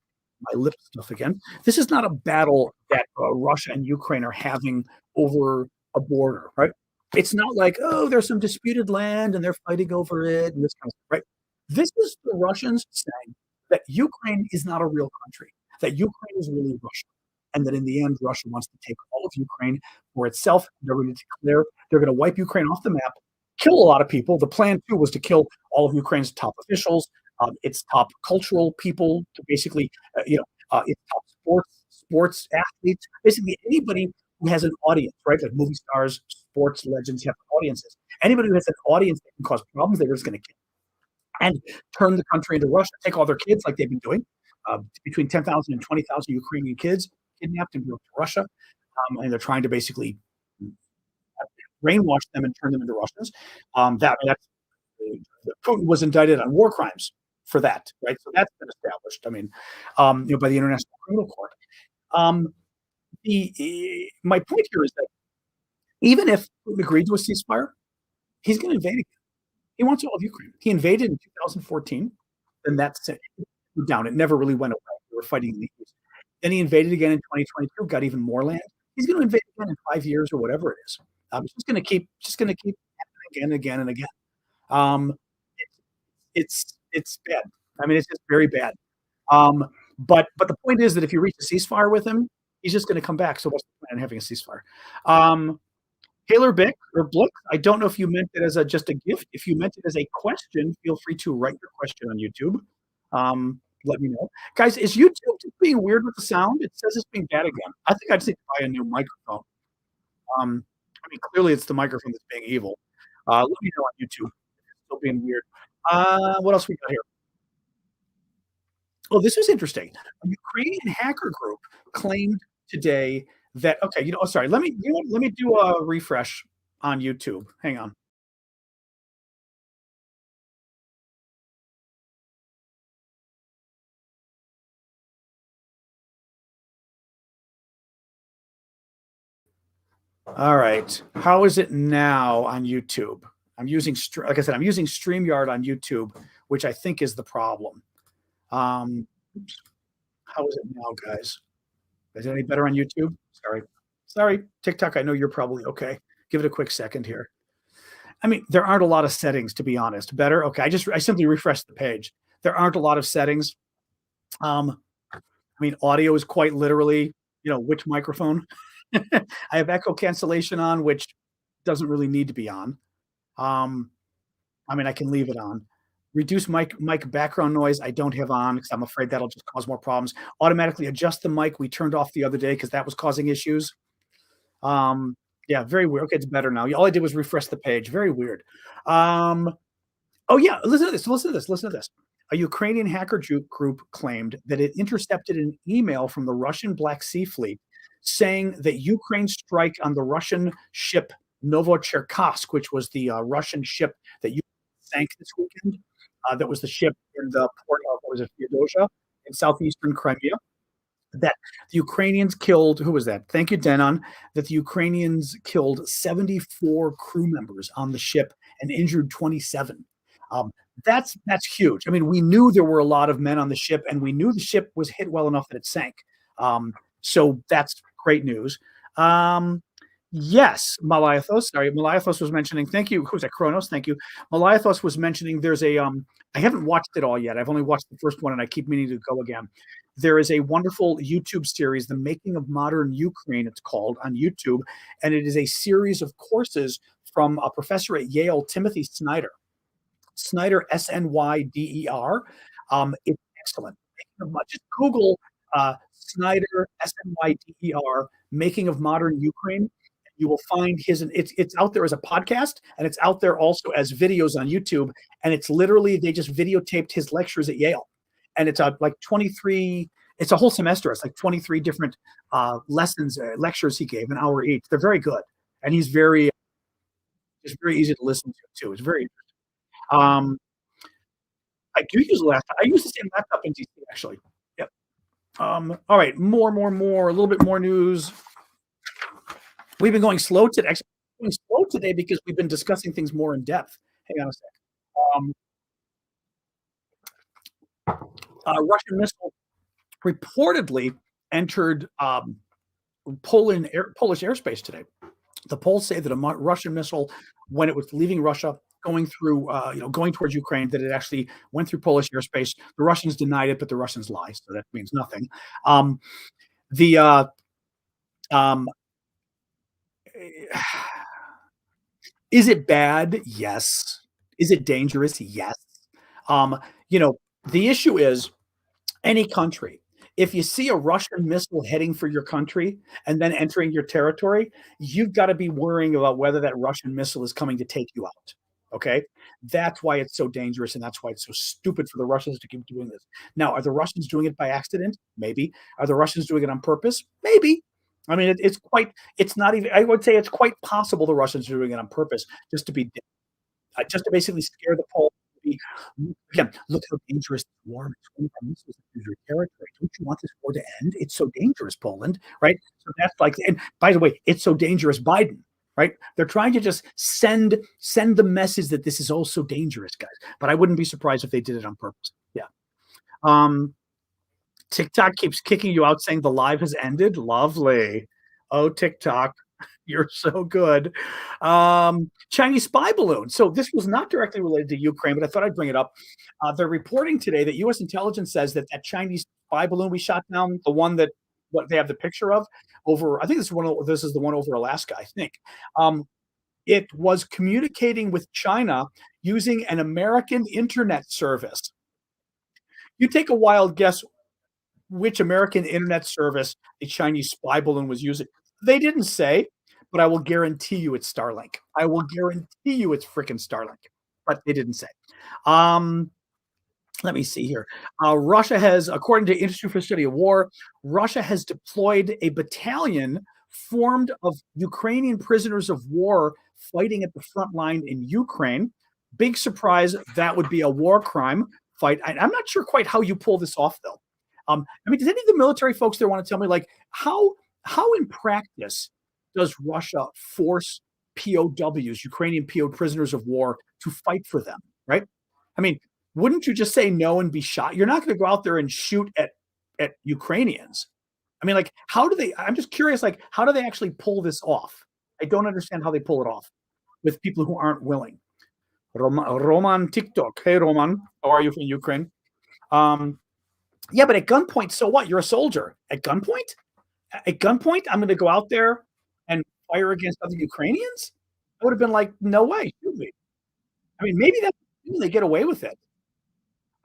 lip stuff again. This is not a battle that Russia and Ukraine are having over a border, right? It's not like, oh, there's some disputed land and they're fighting over it and this kind of stuff, right? This is the Russians saying that Ukraine is not a real country, that Ukraine is really Russia, and that in the end, Russia wants to take all of Ukraine for itself. They're going to declare, they're going to wipe Ukraine off the map, kill a lot of people. The plan, too, was to kill all of Ukraine's top officials, its top cultural people, to basically, its top sports athletes, basically anybody who has an audience, right? Like movie stars, sports legends have audiences. Anybody who has an audience that can cause problems, they're just going to kill. And turn the country into Russia, take all their kids like they've been doing, between 10,000 and 20,000 Ukrainian kids kidnapped and brought to Russia. And they're trying to basically brainwash them and turn them into Russians. Putin was indicted on war crimes for that, right? So that's been established. I mean, by the International Criminal Court. My point here is that even if Putin agreed to a ceasefire, he's going to invade again. He wants all of Ukraine. He invaded in 2014, and that's it. Down. It never really went away. We were fighting in the East. Then he invaded again in 2022, got even more land. He's going to invade again in 5 years or whatever it is. It's just going to keep happening again and again and again. It's bad. I mean, it's just very bad. But the point is that if you reach a ceasefire with him, he's just going to come back. So what's the plan in having a ceasefire? Taylor Bick or Blick, I don't know if you meant it as just a gift. If you meant it as a question, feel free to write your question on YouTube. Let me know. Guys, is YouTube just being weird with the sound? It says it's being bad again. I think I just need to buy a new microphone. I mean, clearly it's the microphone that's being evil. Let me know on YouTube. It's still being weird. What else we got here? Oh, this is interesting. A Ukrainian hacker group claimed today that, okay, sorry, let me do a refresh on YouTube. Hang on. All right. How is it now on YouTube? I'm using, like I said, I'm using StreamYard on YouTube, which I think is the problem. How is it now, guys? Is it any better on YouTube? Sorry, TikTok. I know you're probably okay. Give it a quick second here. I mean, there aren't a lot of settings, to be honest. Better? Okay. I simply refreshed the page. There aren't a lot of settings. I mean, audio is quite literally, which microphone. I have echo cancellation on, which doesn't really need to be on. I mean, I can leave it on. Reduce mic background noise, I don't have on because I'm afraid that'll just cause more problems. Automatically adjust the mic, we turned off the other day because that was causing issues. Yeah, very weird. Okay, it's better now. All I did was refresh the page. Very weird. Oh yeah, listen to this. A Ukrainian hacker group claimed that it intercepted an email from the Russian Black Sea Fleet saying that Ukraine's strike on the Russian ship Novocherkassk, which was the Russian ship that sank this weekend. That was the ship in the port of, what was it, Theodosia in southeastern Crimea. That the Ukrainians killed, who was that? Thank you, Denon. That the Ukrainians killed 74 crew members on the ship and injured 27. Um, that's huge. I mean, we knew there were a lot of men on the ship, and we knew the ship was hit well enough that it sank. So that's great news. Um, yes, Malayathos was mentioning. Thank you. Who's that? Kronos. Thank you. Malayathos was mentioning. There's a. I haven't watched it all yet. I've only watched the first one, and I keep meaning to go again. There is a wonderful YouTube series, The Making of Modern Ukraine, it's called, on YouTube. And it is a series of courses from a professor at Yale, Timothy Snyder. Snyder, Snyder. It's excellent. Just Google Snyder, Snyder, Making of Modern Ukraine. You will find it's out there as a podcast, and it's out there also as videos on YouTube. And it's literally, they just videotaped his lectures at Yale. And it's like 23, it's a whole semester. It's like 23 different lessons, lectures he gave, an hour each. They're very good. And it's very easy to listen to, too. It's very interesting. I do use a laptop. I use the same laptop in DC, actually. Yep. All right, more, a little bit more news. We've been going slow today. Actually, going slow today because we've been discussing things more in depth. Hang on a sec. Russian missile reportedly entered Polish airspace today. The Poles say that a Russian missile, when it was leaving Russia, going through, going towards Ukraine, that it actually went through Polish airspace. The Russians denied it, but the Russians lie, so that means nothing. Is it bad? Yes. Is it dangerous? Yes. The issue is, any country, if you see a Russian missile heading for your country and then entering your territory, you've got to be worrying about whether that Russian missile is coming to take you out. Okay? That's why it's so dangerous, and that's why it's so stupid for the Russians to keep doing this. Now, are the Russians doing it by accident? Maybe. Are the Russians doing it on purpose? Maybe. I mean, it's not even, I would say it's quite possible the Russians are doing it on purpose just to basically scare the Poles. Again, look how dangerous this war is. 25 missiles into your territory. Don't you want this war to end? It's so dangerous, Poland, right? So that's like, and by the way, it's so dangerous, Biden, right? They're trying to just send the message that this is all so dangerous, guys. But I wouldn't be surprised if they did it on purpose. Yeah. TikTok keeps kicking you out saying the live has ended. Lovely. Oh, TikTok. You're so good. Chinese spy balloon. So this was not directly related to Ukraine, but I thought I'd bring it up. They're reporting today that U.S. intelligence says that Chinese spy balloon we shot down, the one that what they have the picture of over, I think this is the one over Alaska, I think. It was communicating with China using an American internet service. You take a wild guess which American internet service a Chinese spy balloon was using. They didn't say, but I will guarantee you it's Starlink. I will guarantee you it's freaking Starlink, but they didn't say. Let me see here. Russia has, according to Institute for the Study of War, Russia has deployed a battalion formed of Ukrainian prisoners of war fighting at the front line in Ukraine. Big surprise, that would be a war crime fight. I'm not sure quite how you pull this off, though. I mean, does any of the military folks there want to tell me, like, how in practice does Russia force POWs, Ukrainian PO prisoners of war, to fight for them, right? I mean, wouldn't you just say no and be shot? You're not going to go out there and shoot at Ukrainians. I mean, like, how do they, I'm just curious, like, how do they actually pull this off? I don't understand how they pull it off with people who aren't willing. Roman TikTok. Hey, Roman, how are you from Ukraine? Yeah, but at gunpoint, so what? You're a soldier. At gunpoint? At gunpoint, I'm going to go out there and fire against other Ukrainians? I would have been like, no way, shoot me. I mean, maybe they get away with it.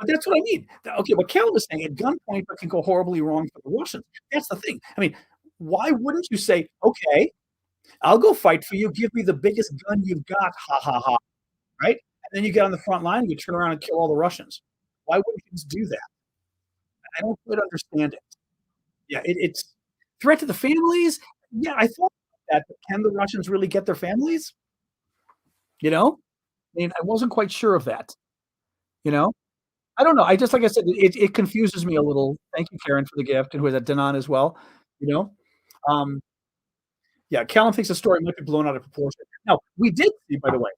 But that's what I mean. Okay, what Caleb was saying, at gunpoint, it can go horribly wrong for the Russians. That's the thing. I mean, why wouldn't you say, okay, I'll go fight for you. Give me the biggest gun you've got. Ha, ha, ha. Right? And then you get on the front line and you turn around and kill all the Russians. Why wouldn't you just do that? I don't quite understand it. Yeah, it's threat to the families. Yeah, I thought that. But can the Russians really get their families? You know? mean, I wasn't quite sure of that, you know? I don't know. I just like I said, it confuses me a little. Thank you, Karen, for the gift, and who is that? Danan as well, you know? Um, yeah, Callum thinks the story might be blown out of proportion. Now, we did see, by the way,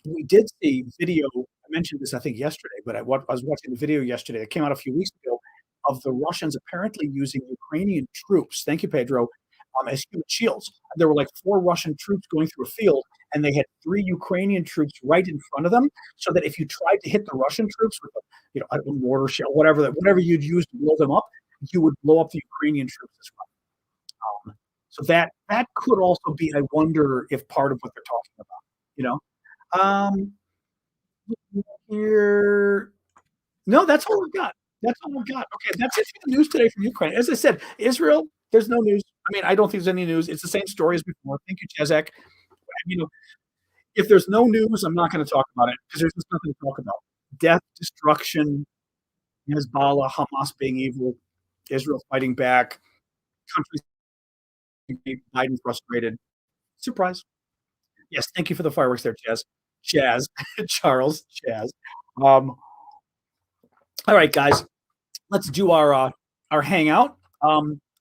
we did see video. I mentioned this, I think, yesterday, but I was watching the video yesterday. It came out a few weeks ago of the Russians apparently using Ukrainian troops. Thank you, Pedro. As human shields. There were like 4 Russian troops going through a field, and they had 3 Ukrainian troops right in front of them, so that if you tried to hit the Russian troops with a, a mortar shell, whatever you'd use to blow them up, you would blow up the Ukrainian troops as well. So that could also be. I wonder if part of what they're talking about. You know. Here. No, that's all we've got. That's all we've got. Okay, that's it for the news today from Ukraine. As I said, Israel, there's no news. I mean, I don't think there's any news. It's the same story as before. Thank you, Chezek. If there's no news, I'm not going to talk about it because there's just nothing to talk about. Death, destruction, Hezbollah, Hamas being evil, Israel fighting back, countries Biden frustrated. Surprise. Yes, thank you for the fireworks there, Chaz, Charles, Chaz. All right, guys, let's do our hangout.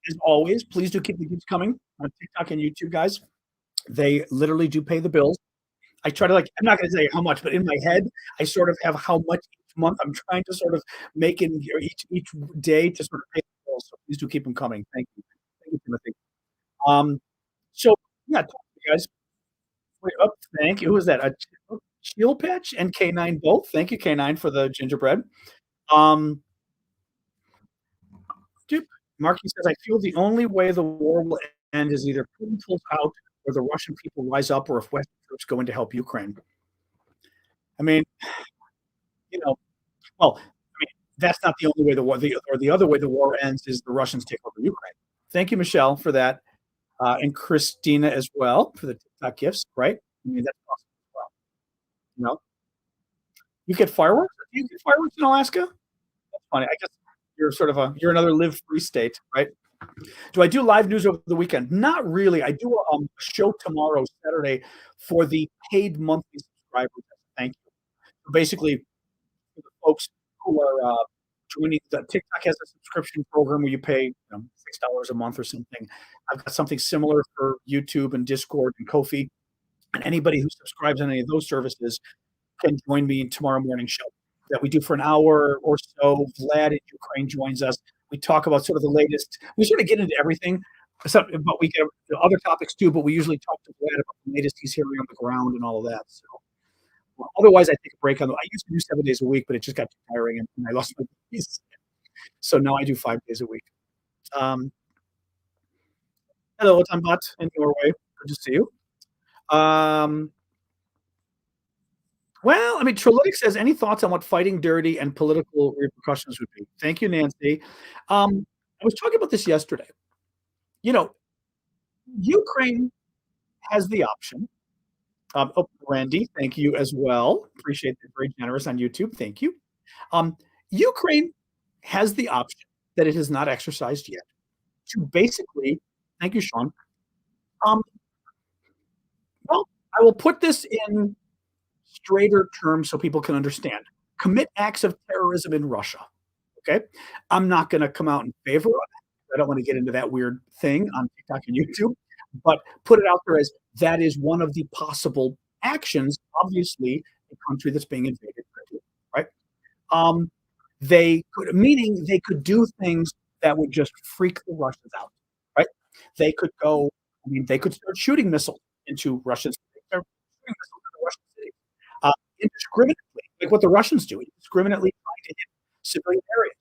As always, please do keep the gifts coming on TikTok and YouTube, guys. They literally do pay the bills. I try to I'm not going to say how much, but in my head, I sort of have how much each month. I'm trying to sort of make in each day to sort of pay the bills. So please do keep them coming. Thank you, Timothy. So yeah, talk to you guys. Wait, thank you. Who is that? Chill Patch and K9 both. Thank you, K9, for the gingerbread. Marky says, I feel the only way the war will end is either Putin pulls out or the Russian people rise up or if Western troops go in to help Ukraine. I mean, that's not the only way the war, the other way the war ends is the Russians take over Ukraine. Thank you, Michelle, for that. And Christina as well for the TikTok gifts, right? I mean, that's awesome as well. You get fireworks? Do you get fireworks in Alaska? That's funny. I guess you're another live free state, right? Do I do live news over the weekend? Not really. I do a show tomorrow, Saturday, for the paid monthly subscribers. Thank you. So basically, for the folks who are joining, TikTok has a subscription program where you pay $6 a month or something. I've got something similar for YouTube and Discord and Ko-fi. And anybody who subscribes on any of those services can join me in tomorrow morning show that we do for an hour or so. Vlad in Ukraine joins us. We talk about sort of the latest. We sort of get into everything, but we get other topics too. But we usually talk to Vlad about the latest he's hearing on the ground and all of that. So otherwise, I take a break on. I used to do 7 days a week, but it just got too tiring, and I lost my piece. So now I do 5 days a week. Hello, Tanbat in Norway. Good to see you. Well, I mean, Trollytic says, any thoughts on what fighting dirty and political repercussions would be? Thank you, Nancy. I was talking about this yesterday. Ukraine has the option. Randy, thank you as well. Appreciate it. Very generous on YouTube. Thank you. Ukraine has the option that it has not exercised yet to basically, thank you, Sean. Well, I will put this in straighter terms so people can understand. Commit acts of terrorism in Russia. Okay. I'm not going to come out in favor of it. I don't want to get into that weird thing on TikTok and YouTube, but put it out there as that is one of the possible actions, obviously, a country that's being invaded, right? They could do things that would just freak the Russians out, right? They could they could start shooting missiles into Russian cities, indiscriminately, like what the Russians do, indiscriminately trying to hit civilian areas,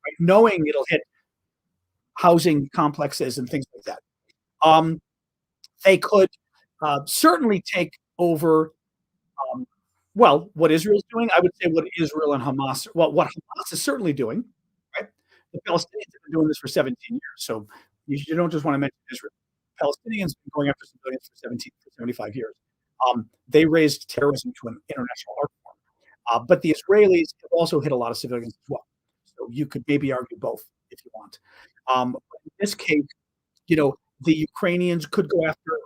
right? Knowing it'll hit housing complexes and things like that. They could certainly take over, what Israel's doing. I would say what Israel and Hamas, what Hamas is certainly doing, right? The Palestinians have been doing this for 17 years, so you don't just want to mention Israel. Palestinians have been going after civilians for 75 years. They raised terrorism to an international art form. But the Israelis have also hit a lot of civilians as well. So you could maybe argue both if you want. In this case, the Ukrainians could go after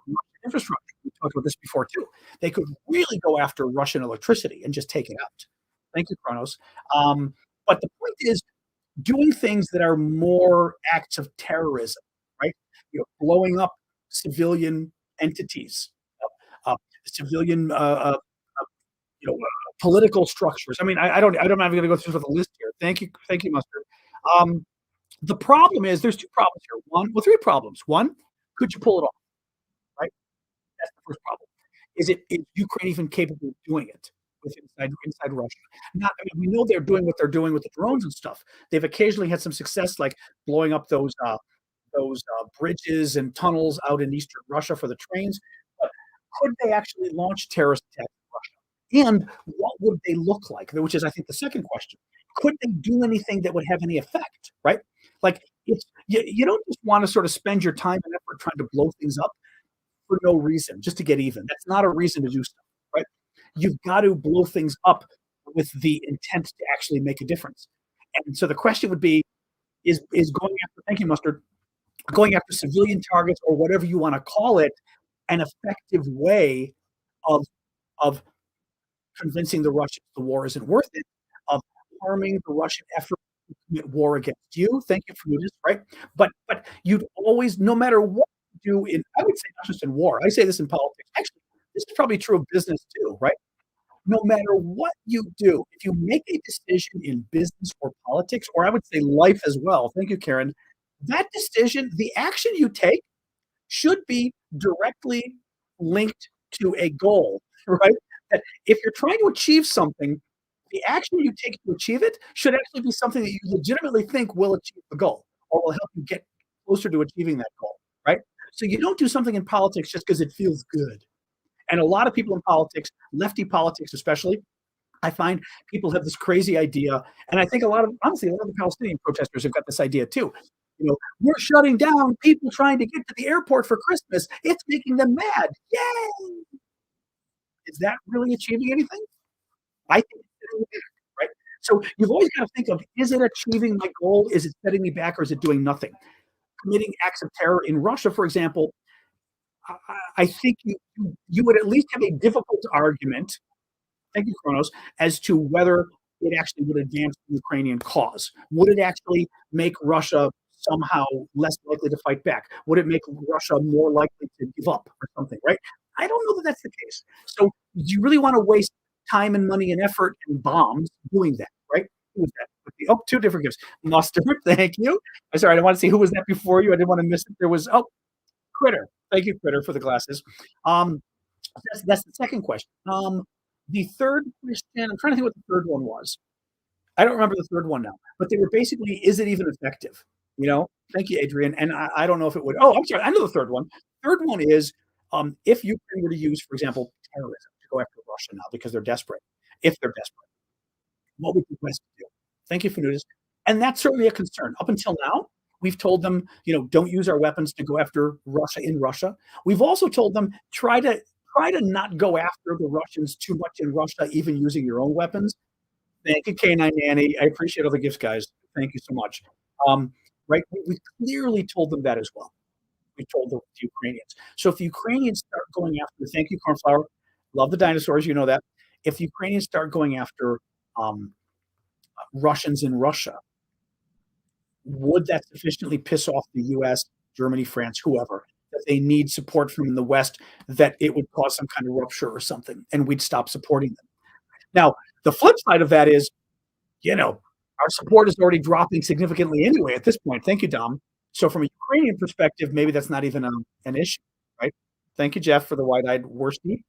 infrastructure. We talked about this before too. They could really go after Russian electricity and just take it out. Thank you, Kronos. Um, but the point is doing things that are more acts of terrorism, right? Blowing up civilian entities, uh, civilian, political structures. I mean, I'm not even going to go through the list here. Thank you, Mustard. Um, the problem is there's two problems here. Three problems. One, could you pull it off? Right, that's the first problem. Is Ukraine even capable of doing it with inside Russia? Not. I mean, we know they're doing what they're doing with the drones and stuff. They've occasionally had some success, like blowing up those bridges and tunnels out in eastern Russia for the trains. But could they actually launch terrorist attacks in Russia? And what would they look like? Which is, I think, the second question. Could they do anything that would have any effect? Right? Like you don't just want to sort of spend your time and effort trying to blow things up for no reason, just to get even. That's not a reason to do stuff, right? You've got to blow things up with the intent to actually make a difference. And so the question would be, is going after, thank you, Mustard, going after civilian targets or whatever you want to call it, an effective way of of convincing the Russians the war isn't worth it, of harming the Russian effort to commit war against you. Thank you for this, right? But you'd always, no matter what you do in, I would say not just in war, I say this in politics. Actually, this is probably true of business too, right? No matter what you do, if you make a decision in business or politics, or I would say life as well, thank you, Karen, that decision, the action you take should be directly linked to a goal, right? That if you're trying to achieve something, the action you take to achieve it should actually be something that you legitimately think will achieve the goal or will help you get closer to achieving that goal, right? So you don't do something in politics just because it feels good. And a lot of people in politics, lefty politics especially, I find people have this crazy idea, and I think honestly, a lot of the Palestinian protesters have got this idea too. We're shutting down people trying to get to the airport for Christmas. It's making them mad. Yay! Is that really achieving anything? I think it's setting me back, right? So you've always got to think of, is it achieving my goal? Is it setting me back, or is it doing nothing? Committing acts of terror in Russia, for example, I think you would at least have a difficult argument, thank you, Kronos, as to whether it actually would advance the Ukrainian cause. Would it actually make Russia somehow less likely to fight back? Would it make Russia more likely to give up or something, right? I don't know that that's the case. So do you really want to waste time and money and effort and bombs doing that, right? Who was that? Two different gifts. Mustard, thank you. I'm sorry, I didn't want to see who was that before you. I didn't want to miss it. There was, Critter. Thank you, Critter, for the glasses. Um, that's the second question. The third question, I'm trying to think what the third one was. I don't remember the third one now, but they were basically, is it even effective? Thank you, Adrian. And I don't know if it would. Oh, I'm sorry. I know the third one. Third one is if Ukraine were to use, for example, terrorism to go after Russia now because they're desperate, if they're desperate, what would the West do? Thank you for noticing. And that's certainly a concern. Up until now, we've told them, don't use our weapons to go after Russia in Russia. We've also told them, try to not go after the Russians too much in Russia, even using your own weapons. Thank you, K9 Nanny. I appreciate all the gifts, guys. Thank you so much. Right? We clearly told them that as well. We told the Ukrainians. So if the Ukrainians start going after, thank you, Cornflower. Love the dinosaurs, you know that. If the Ukrainians start going after Russians in Russia, would that sufficiently piss off the US, Germany, France, whoever, that they need support from the West, that it would cause some kind of rupture or something, and we'd stop supporting them? Now, the flip side of that is, our support is already dropping significantly anyway at this point. Thank you, Dom. So from a Ukrainian perspective, maybe that's not even an issue, right? Thank you, Jeff, for the wide-eyed worsty.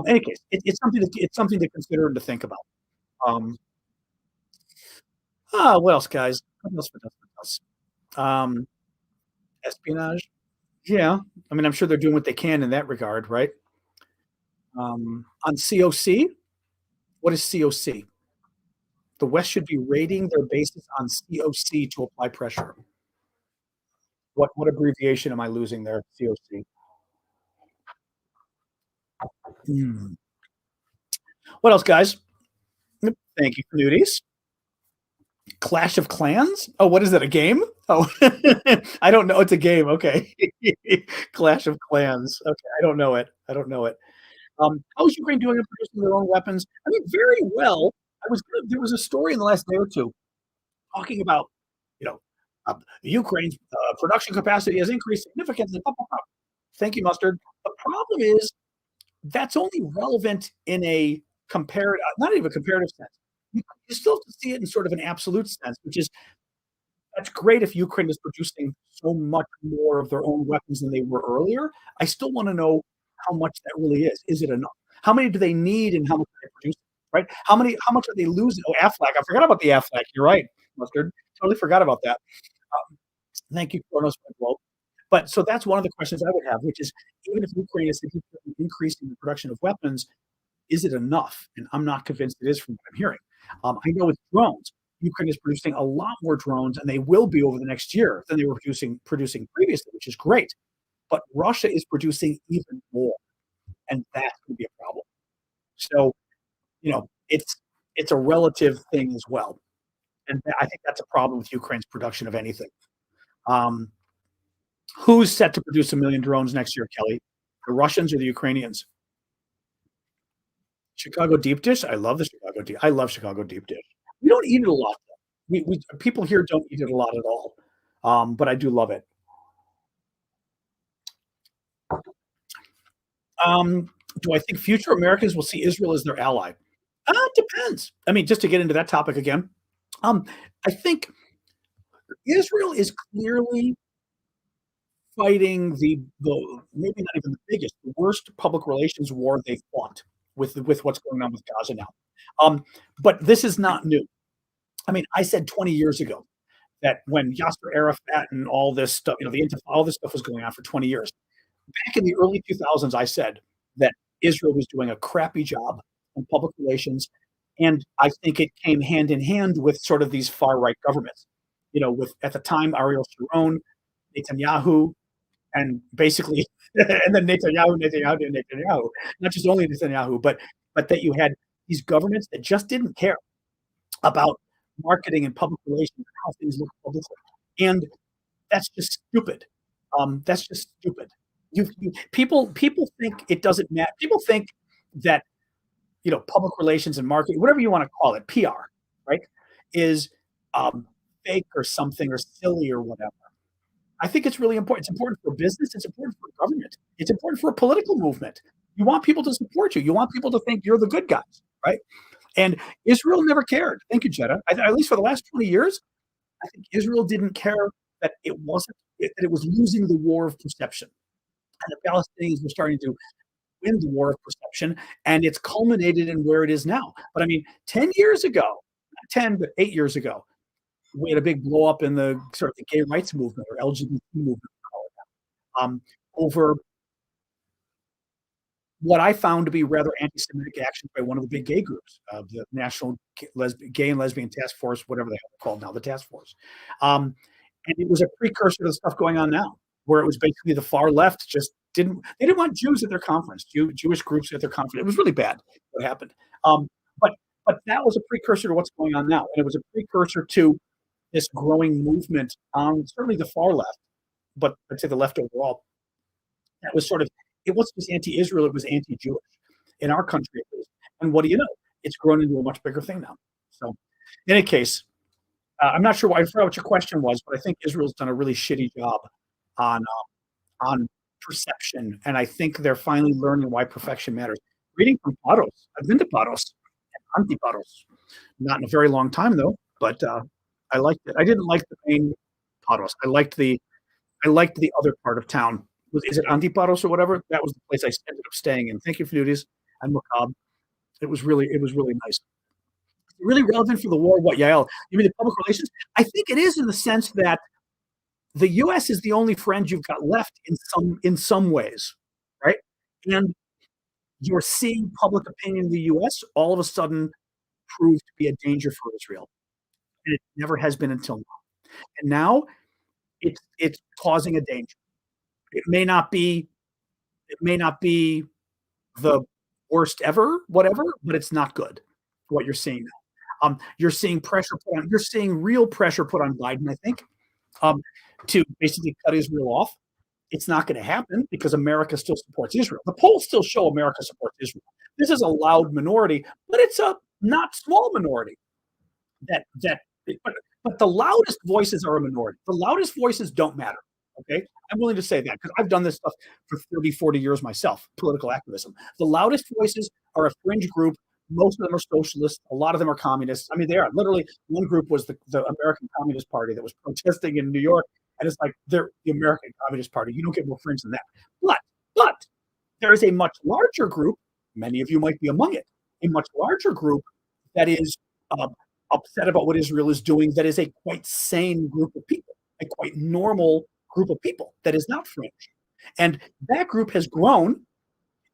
Any case, it's something to consider and to think about. What else, guys? What else? Espionage. Yeah, I mean, I'm sure they're doing what they can in that regard, right? On COC, what is COC? The West should be raiding their bases on COC to apply pressure. What abbreviation am I losing there? COC. What else, guys? Thank you, Nudies. Clash of Clans? Oh, what is it? A game? Oh, I don't know. It's a game. Okay. Clash of Clans. Okay, I don't know it. I don't know it. How is Ukraine doing in producing their own weapons? I mean, very well. There was a story in the last day or two talking about, you know, Ukraine's production capacity has increased significantly. Blah, blah, blah. Thank you, Mustard. The problem is that's only relevant in a comparative, not even a comparative sense. You still have to see it in sort of an absolute sense, which is that's great if Ukraine is producing so much more of their own weapons than they were earlier. I still want to know how much that really is. Is it enough? How many do they need and how much are they producing? Right? How much are they losing? Oh, AFLAC. I forgot about the AFLAC. You're right, Mustard. Totally forgot about that. Um, Thank you, Kronos. But so that's one of the questions I would have, which is even if Ukraine is significantly increasing the production of weapons, is it enough? And I'm not convinced it is from what I'm hearing. I know with drones, Ukraine is producing a lot more drones, and they will be over the next year than they were producing previously, which is great. But Russia is producing even more, and that's going to be a problem. So it's a relative thing as well, and I think that's a problem with Ukraine's production of anything. Um, who's set to produce 1 million drones next year, Kelly? The Russians or the Ukrainians? Chicago deep dish. I love the Chicago deep. I love Chicago deep dish. We don't eat it a lot. We people here don't eat it a lot at all, but I do love it. Um, do I think future Americans will see Israel as their ally? It depends. I mean, just to get into that topic again, um, I think Israel is clearly fighting the maybe not even the biggest, the worst public relations war they've fought with what's going on with Gaza now. Um, but this is not new. I mean, I said 20 years ago that when Yasser Arafat and all this stuff, all this stuff was going on for 20 years. Back in the early 2000s, I said that Israel was doing a crappy job on public relations, and I think it came hand in hand with sort of these far right governments. With at the time Ariel Sharon, Netanyahu, and basically, and then Netanyahu. Not just only Netanyahu, but that you had these governments that just didn't care about marketing and public relations and how things look publicly, and that's just stupid. That's just stupid. People think it doesn't matter. People think that public relations and marketing, whatever you want to call it, PR, right, is fake or something or silly or whatever. I think it's really important. It's important for business. It's important for government. It's important for a political movement. You want people to support you. You want people to think you're the good guys, right? And Israel never cared. Thank you, Jeddah. At least for the last 20 years, I think Israel didn't care that it was losing the war of perception. And the Palestinians were starting to win the war of perception, and it's culminated in where it is now. But I mean, 10 years ago, not 10, but 8 years ago, we had a big blow up in the sort of the gay rights movement or LGBT movement, over what I found to be rather anti-Semitic actions by one of the big gay groups, the National Gay and Lesbian Task Force, whatever they are called now, the task force. And it was a precursor to the stuff going on now, where it was basically the far left just they didn't want Jews at their conference, Jewish groups at their conference. It was really bad what happened. But that was a precursor to what's going on now, and it was a precursor to this growing movement on certainly the far left, but I'd say the left overall. That was sort of, it wasn't just anti-Israel, it was anti-Jewish in our country at least. And what do you know? It's grown into a much bigger thing now. So, in any case, I'm not sure why I forgot what your question was, but I think Israel's done a really shitty job on perception, and I think they're finally learning why perfection matters. Reading from Paros, I've been to Paros and Antiparos, not in a very long time though, but I liked it. I didn't like the main Paros. I liked the other part of town. Is it Antiparos or whatever? That was the place I ended up staying in. Thank you, Fnuties and Macabre. It was really nice. Really relevant for the war. What, Yael? You mean the public relations? I think it is in the sense that the U.S. is the only friend you've got left in some ways, right? And you're seeing public opinion in the U.S. all of a sudden prove to be a danger for Israel, and it never has been until now. And now it's causing a danger. It may not be the worst ever, whatever, but it's not good. What you're seeing now. You're seeing you're seeing real pressure put on Biden, I think, um, to basically cut Israel off. It's not going to happen because America still supports Israel. The polls still show America supports Israel. This is a loud minority, but it's a not small minority. That that, but, but the loudest voices are a minority. The loudest voices don't matter. Okay, I'm willing to say that because I've done this stuff for 30, 40 years myself, political activism. The loudest voices are a fringe group. Most of them are socialists. A lot of them are communists. I mean, they are literally. One group was the American Communist Party that was protesting in New York, and it's like they're the American Communist Party. You don't get more fringe than that. But but there is a much larger group. Many of you might be among it. A much larger group that is uh, upset about what Israel is doing. That is a quite sane group of people, a quite normal group of people that is not fringe. And that group has grown,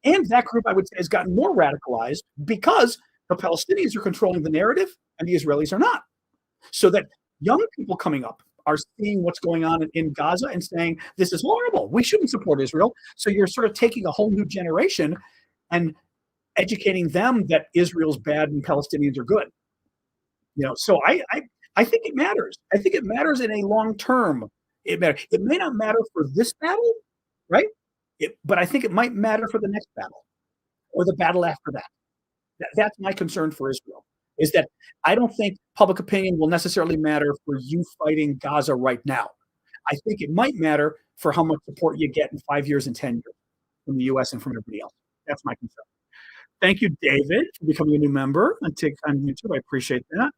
and that group, I would say, has gotten more radicalized because the Palestinians are controlling the narrative and the Israelis are not. So that young people coming up are seeing what's going on in Gaza and saying, this is horrible. We shouldn't support Israel. So you're sort of taking a whole new generation and educating them that Israel's bad and Palestinians are good. So I think it matters. I think it matters in a long term. It matters. It may not matter for this battle, right? But I think it might matter for the next battle or the battle after that. That's my concern for Israel, is that I don't think public opinion will necessarily matter for you fighting Gaza right now. I think it might matter for how much support you get in 5 years and 10 years from the U.S. and from everybody else. That's my concern. Thank you, David, for becoming a new member on YouTube. I appreciate that.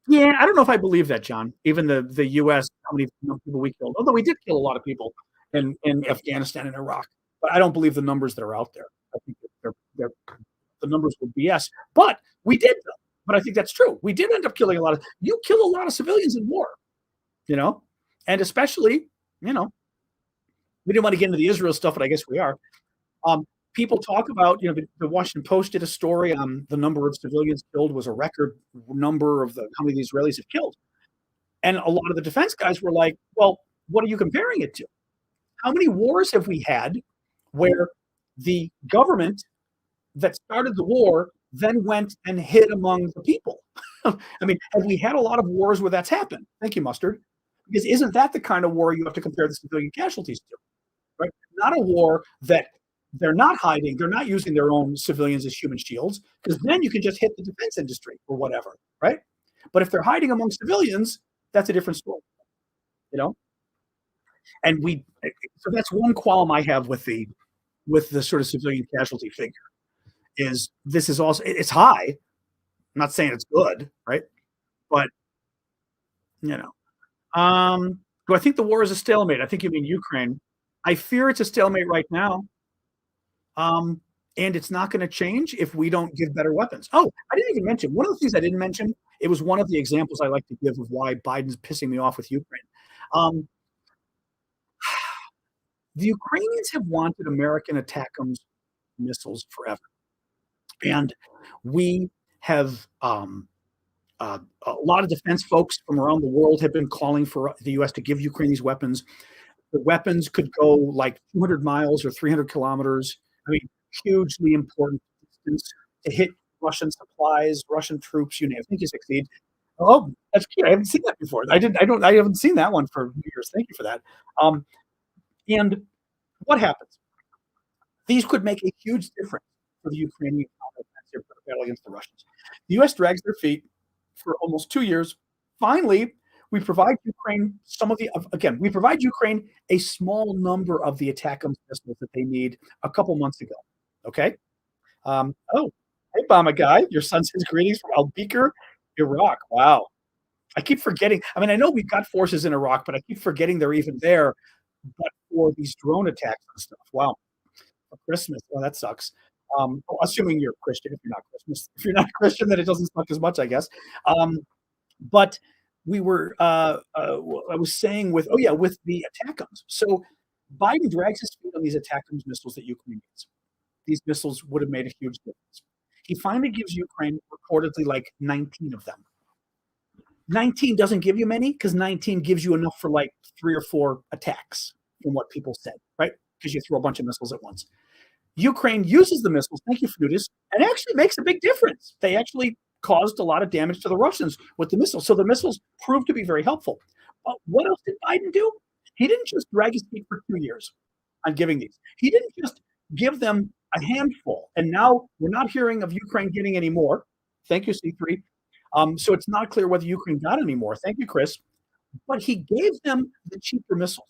Yeah, I don't know if I believe that, John. Even the U.S., how many people we killed, although we did kill a lot of people in Afghanistan and Iraq, but I don't believe the numbers that are out there. I think they're the numbers were BS, but we did them. But I think that's true. We did end up killing a lot of. You kill a lot of civilians in war, and especially, we didn't want to get into the Israel stuff, but I guess we are. People talk about, the Washington Post did a story on the number of civilians killed was a record number of how many the Israelis have killed. And a lot of the defense guys were like, well, what are you comparing it to? How many wars have we had where the government that started the war then went and hid among the people? I mean, have we had a lot of wars where that's happened? Thank you, Mustard. Because isn't that the kind of war you have to compare the civilian casualties to? Right? Not a war that they're not hiding. They're not using their own civilians as human shields, because then you can just hit the defense industry or whatever, right? But if they're hiding among civilians, that's a different story, And so that's one qualm I have with the sort of civilian casualty figure. Is this is also it's high. I'm not saying it's good, right? But do I think the war is a stalemate? I think you mean Ukraine. I fear it's a stalemate right now. And it's not going to change if we don't give better weapons. Oh, I didn't even mention one of the things I didn't mention. It was one of the examples I like to give of why Biden's pissing me off with Ukraine. The Ukrainians have wanted American ATACMS missiles forever, and we have a lot of defense folks from around the world have been calling for the U.S. to give Ukraine these weapons. The weapons could go like 200 miles or 300 kilometers. I mean, hugely important distance to hit Russian supplies, Russian troops. I think you succeed. Oh, that's cute. I haven't seen that before. I haven't seen that one for years. Thank you for that. And what happens? These could make a huge difference for the Ukrainian counteroffensive battle against the Russians. The U.S. drags their feet for almost 2 years. Finally, we provide Ukraine we provide Ukraine a small number of the ATACMS missiles that they need a couple months ago. Okay. Hey, Bama guy, your son sends greetings from Al-Beker, Iraq. Wow. I keep forgetting. I mean, I know we've got forces in Iraq, but I keep forgetting they're even there. But for these drone attacks and stuff. Wow. For Christmas. Well, that sucks. Assuming you're Christian. If you're not Christian, then it doesn't suck as much, I guess. But we were, I was saying with the ATACMS. So Biden drags his feet on these ATACMS missiles that Ukraine needs. These missiles would have made a huge difference. He finally gives Ukraine reportedly like 19 of them. 19 doesn't give you many because 19 gives you enough for like 3 or 4 attacks from what people said, right? Because you throw a bunch of missiles at once. Ukraine uses the missiles, thank you, Flutis, and actually makes a big difference. They actually caused a lot of damage to the Russians with the missiles. So the missiles proved to be very helpful. But what else did Biden do? He didn't just drag his feet for 2 years on giving these. He didn't just give them a handful. And now we're not hearing of Ukraine getting any more. Thank you, C3. So it's not clear whether Ukraine got any more. Thank you, Chris. But he gave them the cheaper missiles.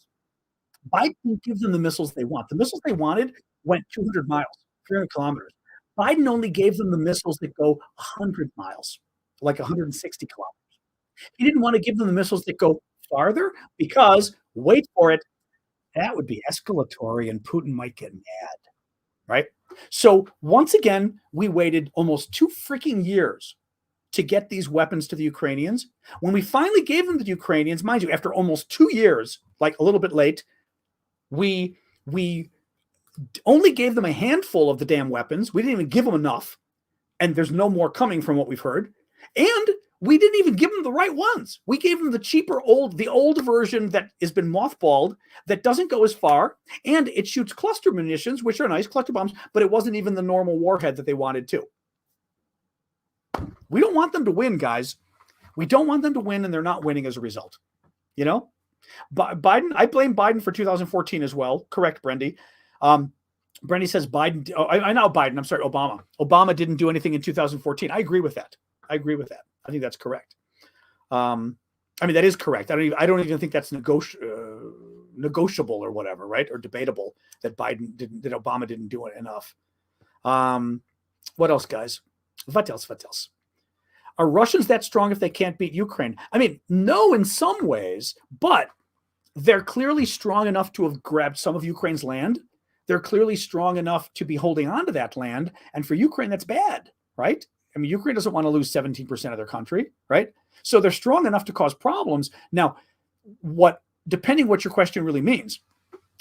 Biden didn't give them the missiles they want. The missiles they wanted went 200 miles, 300 kilometers. Biden only gave them the missiles that go 100 miles, like 160 kilometers. He didn't want to give them the missiles that go farther because, wait for it, that would be escalatory and Putin might get mad, right? So once again, we waited almost 2 freaking years to get these weapons to the Ukrainians. When we finally gave them to the Ukrainians, mind you, after almost 2 years, like a little bit late, we only gave them a handful of the damn weapons. We didn't even give them enough. And there's no more coming from what we've heard. And we didn't even give them the right ones. We gave them the cheaper the old version that has been mothballed, that doesn't go as far, and it shoots cluster munitions, which are nice, cluster bombs, but it wasn't even the normal warhead that they wanted to. We don't want them to win, guys. We don't want them to win, and they're not winning as a result. You know? Biden, I blame Biden for 2014 as well. Correct, Brendy. Brendy says Biden, I'm sorry, Obama. Obama didn't do anything in 2014. I agree with that. I think that's correct. I mean, that is correct. I don't even think that's negotiable or whatever, right? Or debatable that Obama didn't do it enough. What else, guys? What else? Are Russians that strong if they can't beat Ukraine? I mean, no, in some ways, but they're clearly strong enough to have grabbed some of Ukraine's land. They're clearly strong enough to be holding on to that land. And for Ukraine, that's bad, right? I mean, Ukraine doesn't want to lose 17% of their country, right? So they're strong enough to cause problems. Now, depending what your question really means,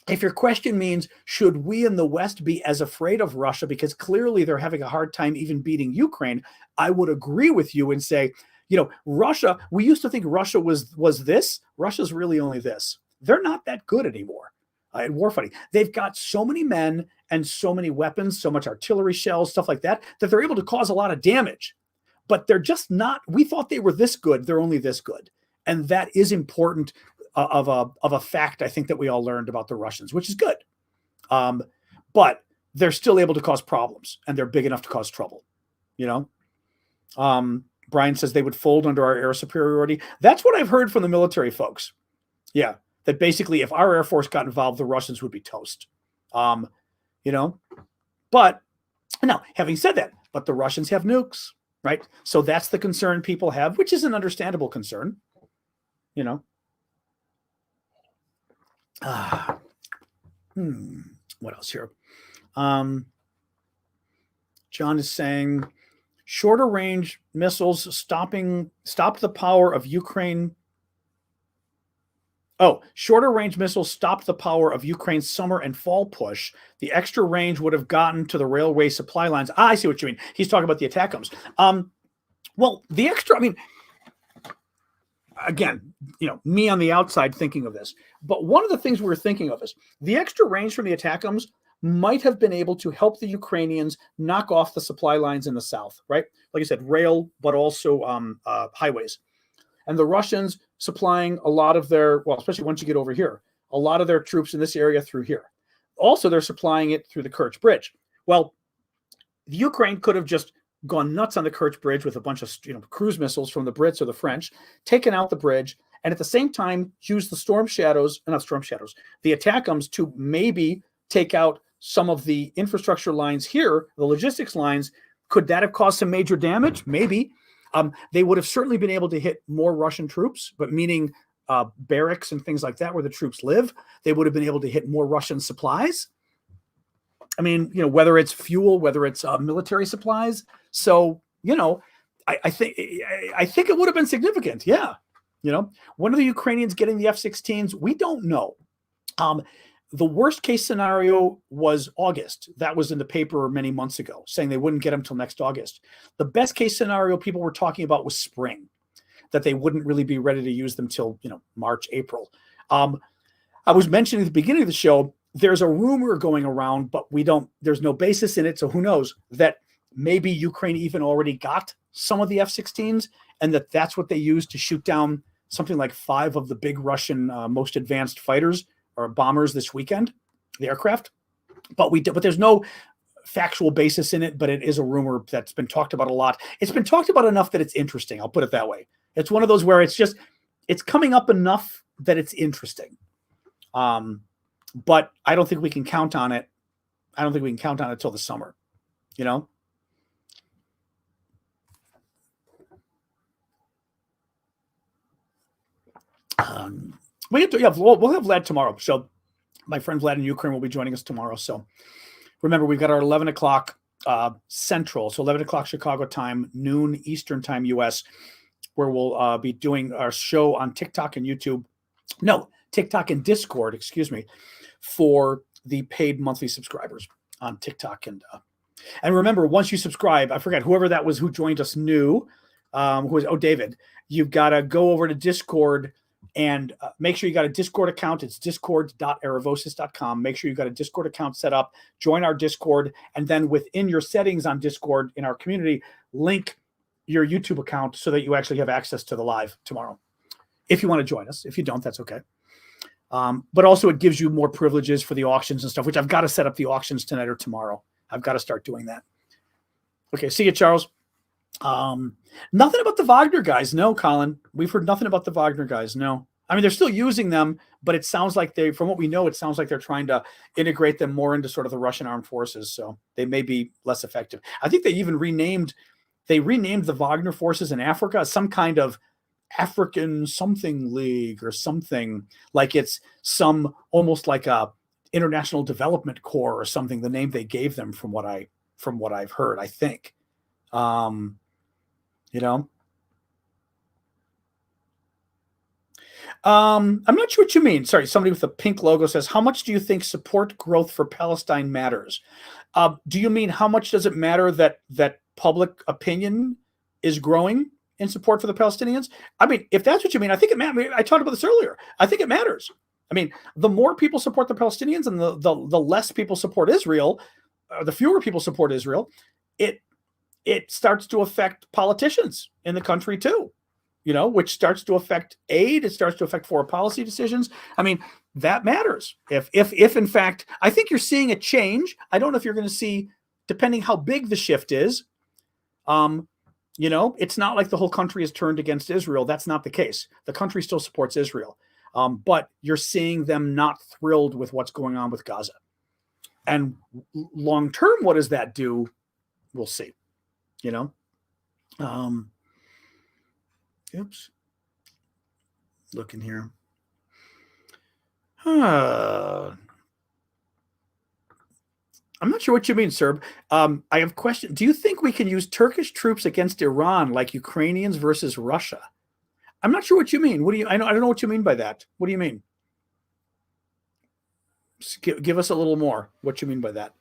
if your question means, should we in the West be as afraid of Russia because clearly they're having a hard time even beating Ukraine, I would agree with you and say, Russia, we used to think Russia was this. Russia's really only this. They're not that good anymore at warfighting. They've got so many men and so many weapons, so much artillery shells, stuff like that they're able to cause a lot of damage. But they're just not, we thought they were this good. They're only this good. And that is important of a fact, I think, that we all learned about the Russians, which is good. But they're still able to cause problems, and they're big enough to cause trouble, Brian says they would fold under our air superiority. That's what I've heard from the military folks. Yeah, that basically if our Air Force got involved, the Russians would be toast. But now, having said that, but the Russians have nukes, right? So that's the concern people have, which is an understandable concern, What else here? John is saying shorter range missiles stopped the power of Ukraine. Oh, shorter range missiles stopped the power of Ukraine's summer and fall push. The extra range would have gotten to the railway supply lines. I see what you mean. He's talking about the ATACMS. Well, the extra, again, me on the outside thinking of this, but one of the things we were thinking of is the extra range from the ATACMS might have been able to help the Ukrainians knock off the supply lines in the south, right? Like I said, rail, but also highways. And the Russians supplying a lot of especially once you get over here, a lot of their troops in this area through here. Also, they're supplying it through the Kerch Bridge. Well, the Ukraine could have just gone nuts on the Kerch Bridge with a bunch of cruise missiles from the Brits or the French, taken out the bridge, and at the same time use the the ATACMS to maybe take out some of the infrastructure lines here, the logistics lines. Could that have caused some major damage? Maybe. They would have certainly been able to hit more Russian troops, but meaning barracks and things like that where the troops live. They would have been able to hit more Russian supplies. Whether it's fuel, whether it's military supplies. So, I think it would have been significant. Yeah. When are the Ukrainians getting the F-16s? We don't know. The worst case scenario was August. That was in the paper many months ago, saying they wouldn't get them till next August. The best case scenario people were talking about was spring, that they wouldn't really be ready to use them till March, April. I was mentioning at the beginning of the show, there's a rumor going around, but there's no basis in it. So who knows, that maybe Ukraine even already got some of the F-16s, and that's what they used to shoot down something like 5 of the big Russian most advanced fighters or bombers this weekend, the aircraft. But there's no factual basis in it, but it is a rumor that's been talked about a lot. It's been talked about enough that it's interesting. I'll put it that way. It's one of those where it's coming up enough that it's interesting. But I don't think we can count on it. I don't think we can count on it till the summer, you know? We'll have Vlad tomorrow. So my friend Vlad in Ukraine will be joining us tomorrow. So remember, we've got our 11 o'clock Central, so 11 o'clock Chicago time, noon Eastern time US, where we'll be doing our show on TikTok and YouTube. No, TikTok and Discord, excuse me, for the paid monthly subscribers on TikTok. And remember, once you subscribe, I forget whoever that was who joined us new, David, you've got to go over to Discord and make sure you got a Discord account. It's discord.aravosis.com. Make sure you got a Discord account set up, join our Discord, and then within your settings on Discord in our community, link your YouTube account so that you actually have access to the live tomorrow. If you want to join us. If you don't, that's okay. But also it gives you more privileges for the auctions and stuff, which I've got to set up the auctions tonight or tomorrow. I've got to start doing that. Okay, see you, Charles. Nothing about the Wagner guys. No, Colin. We've heard nothing about the Wagner guys. No. I mean, they're still using them, but it sounds like from what we know, it sounds like they're trying to integrate them more into sort of the Russian armed forces. So they may be less effective. I think they even renamed the Wagner forces in Africa as some kind of African something league or something, like it's some almost like a International Development Corps or something, the name they gave them from what I've heard, I think. You know, I'm not sure what you mean. Sorry, somebody with a pink logo says, how much do you think support growth for Palestine matters? Do you mean how much does it matter that public opinion is growing in support for the Palestinians? I mean, if that's what you mean, I think it matters. I talked about this earlier. I think it matters. I mean, the more people support the Palestinians and the less people support Israel, the fewer people support Israel, it starts to affect politicians in the country too, you know, which starts to affect aid. It starts to affect foreign policy decisions. I mean, that matters. If in fact, I think you're seeing a change. I don't know if you're going to see, depending how big the shift is, you know, it's not like the whole country is turned against Israel. That's not the case. The country still supports Israel. But you're seeing them not thrilled with what's going on with Gaza. And long term, what does that do? We'll see. You know, oops, looking here. I'm not sure what you mean, Serb. I have a question. Do you think we can use Turkish troops against Iran like Ukrainians versus Russia? I'm not sure what you mean. I don't know what you mean by that. What do you mean? Give us a little more. What you mean by that?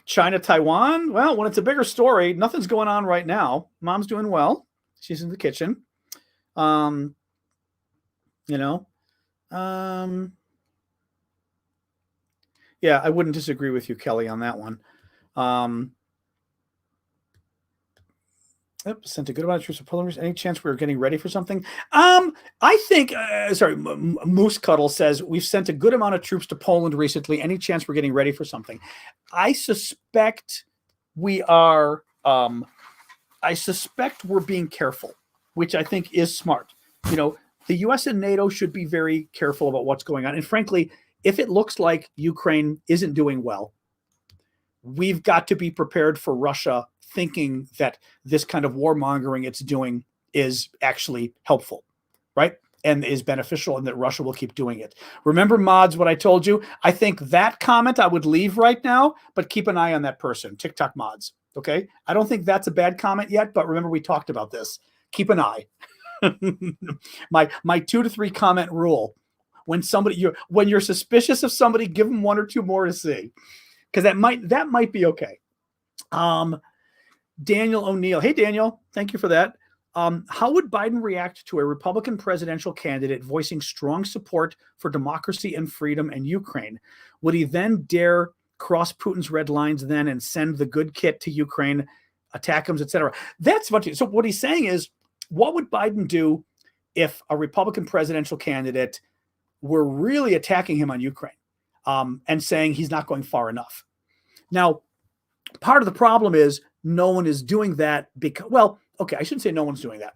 China, Taiwan. Well, when it's a bigger story, nothing's going on right now. Mom's doing well. She's in the kitchen. You know, yeah, I wouldn't disagree with you, Kelly, on that one. Sent a good amount of troops to Poland. Any chance we're getting ready for something? I think, Moose Cuddle says, we've sent a good amount of troops to Poland recently. Any chance we're getting ready for something? I suspect we are, I suspect we're being careful, which I think is smart. You know, the U.S. and NATO should be very careful about what's going on. And frankly, if it looks like Ukraine isn't doing well, we've got to be prepared for Russia thinking that this kind of warmongering it's doing is actually helpful, right? And is beneficial, and that Russia will keep doing it. Remember, mods, what I told you? I think that comment I would leave right now, but keep an eye on that person, TikTok mods, okay? I don't think that's a bad comment yet, but remember we talked about this. Keep an eye. my 2 to 3 comment rule. When you're suspicious of somebody, give them 1 or 2 more to see, because that might be okay. Daniel O'Neill. Hey, Daniel. Thank you for that. How would Biden react to a Republican presidential candidate voicing strong support for democracy and freedom in Ukraine? Would he then dare cross Putin's red lines then and send the good kit to Ukraine, attack him, etc.? That's what. So what he's saying is, what would Biden do if a Republican presidential candidate were really attacking him on Ukraine and saying he's not going far enough? Now, part of the problem is no one is doing that because, well, okay, I shouldn't say no one's doing that.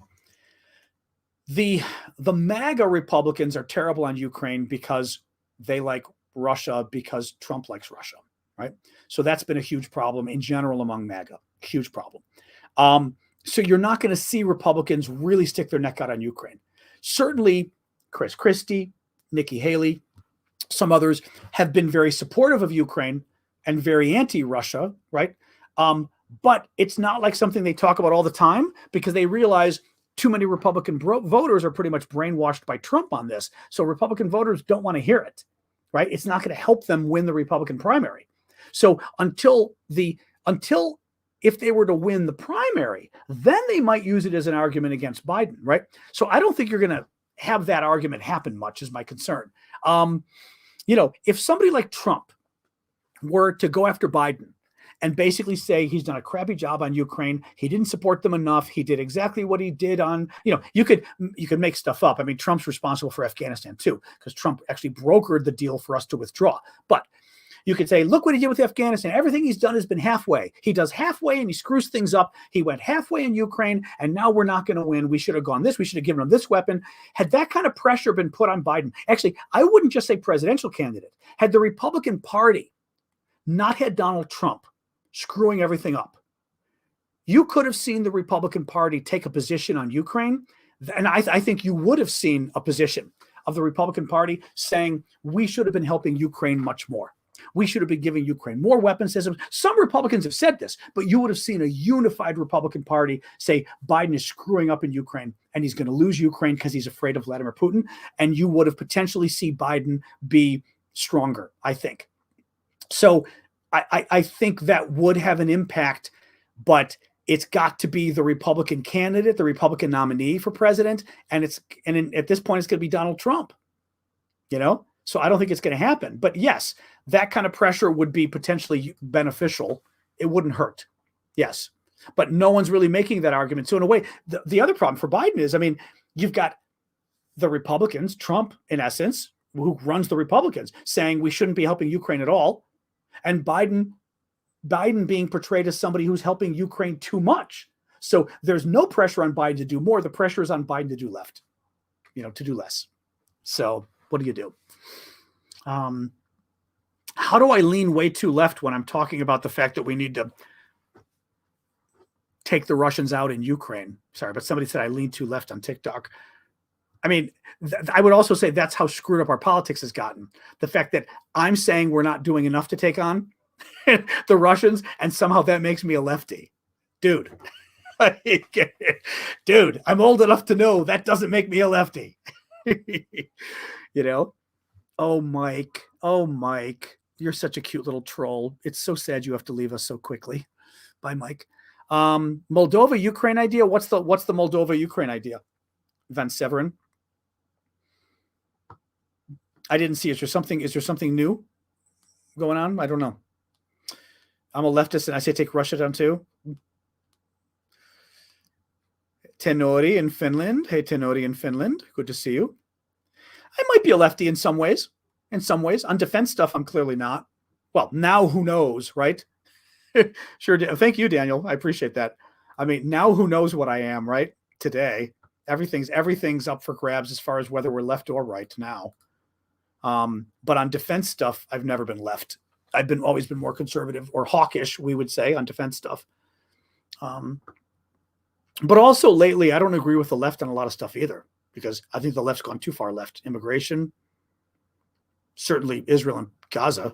The MAGA Republicans are terrible on Ukraine because they like Russia, because Trump likes Russia, right? So that's been a huge problem in general among MAGA, huge problem. So you're not going to see Republicans really stick their neck out on Ukraine. Certainly, Chris Christie, Nikki Haley, some others have been very supportive of Ukraine and very anti-Russia, right? But it's not like something they talk about all the time because they realize too many Republican voters are pretty much brainwashed by Trump on this. So Republican voters don't want to hear it, right? It's not going to help them win the Republican primary. So until if they were to win the primary, then they might use it as an argument against Biden, right? So I don't think you're going to have that argument happen much, is my concern. If somebody like Trump were to go after Biden and basically say he's done a crappy job on Ukraine, he didn't support them enough, he did exactly what he did on, you could make stuff up. I mean, Trump's responsible for Afghanistan too, because Trump actually brokered the deal for us to withdraw. But you could say, look what he did with Afghanistan. Everything he's done has been halfway. He does halfway and he screws things up. He went halfway in Ukraine, and now we're not going to win. We should have gone this. We should have given him this weapon. Had that kind of pressure been put on Biden, actually, I wouldn't just say presidential candidate. Had the Republican Party not had Donald Trump screwing everything up, you could have seen the Republican Party take a position on Ukraine. And I think you would have seen a position of the Republican Party saying we should have been helping Ukraine much more. We should have been giving Ukraine more weapon systems. Some Republicans have said this, but you would have seen a unified Republican Party say Biden is screwing up in Ukraine and he's going to lose Ukraine because he's afraid of Vladimir Putin. And you would have potentially seen Biden be stronger, I think. So I think that would have an impact, but it's got to be the Republican candidate, the Republican nominee for president. And at this point, it's going to be Donald Trump, So I don't think it's going to happen. But yes, that kind of pressure would be potentially beneficial. It wouldn't hurt. Yes. But no one's really making that argument. So in a way, the other problem for Biden is, you've got the Republicans, Trump, in essence, who runs the Republicans, saying we shouldn't be helping Ukraine at all. And Biden being portrayed as somebody who's helping Ukraine too much. So there's no pressure on Biden to do more. The pressure is on Biden to do to do less. So what do you do? How do I lean way too left when I'm talking about the fact that we need to take the Russians out in Ukraine? Sorry, but somebody said I lean too left on TikTok. I would also say that's how screwed up our politics has gotten. The fact that I'm saying we're not doing enough to take on the Russians, and somehow that makes me a lefty. Dude, I'm old enough to know that doesn't make me a lefty. Oh, Mike, you're such a cute little troll. It's so sad you have to leave us so quickly. Bye, Mike. Moldova, Ukraine idea. What's the Moldova, Ukraine idea? Van Severin. I didn't see. Is there something new going on? I don't know. I'm a leftist and I say take Russia down too. Tenori in Finland. Hey, Tenori in Finland. Good to see you. I might be a lefty in some ways. On defense stuff, I'm clearly not. Well, now who knows, right? Sure. Thank you, Daniel. I appreciate that. Now who knows what I am, right? Today, everything's up for grabs as far as whether we're left or right now. But on defense stuff, I've never been left. I've always been more conservative or hawkish, we would say, on defense stuff. But also lately, I don't agree with the left on a lot of stuff either, because I think the left's gone too far left. Immigration, certainly Israel and Gaza.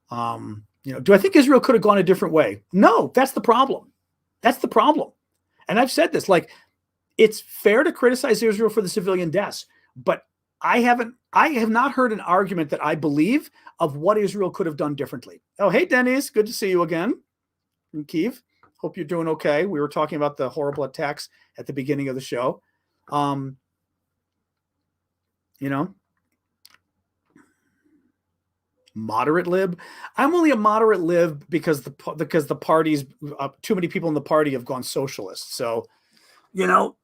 Do I think Israel could have gone a different way? No, that's the problem. And I've said this, it's fair to criticize Israel for the civilian deaths, but I have not heard an argument that I believe of what Israel could have done differently. Oh, hey, Dennis, good to see you again from Kyiv. Hope you're doing okay. We were talking about the horrible attacks at the beginning of the show. You know, moderate lib. I'm only a moderate lib because the parties, too many people in the party have gone socialist. So, you know,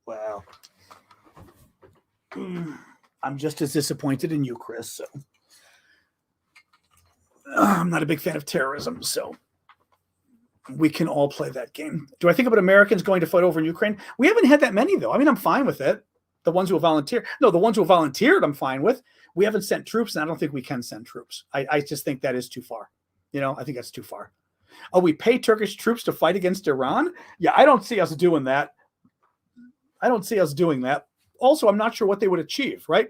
well, I'm just as disappointed in you, Chris. So I'm not a big fan of terrorism. So we can all play that game. Do I think about Americans going to fight over in Ukraine? We haven't had that many, though. I mean, I'm fine with it. The ones who have volunteered. No, the ones who have volunteered, I'm fine with. We haven't sent troops, and I don't think we can send troops. I just think that is too far. You know, I think that's too far. Oh, we pay Turkish troops to fight against Iran? Yeah, I don't see us doing that. I don't see us doing that. Also, I'm not sure what they would achieve, right?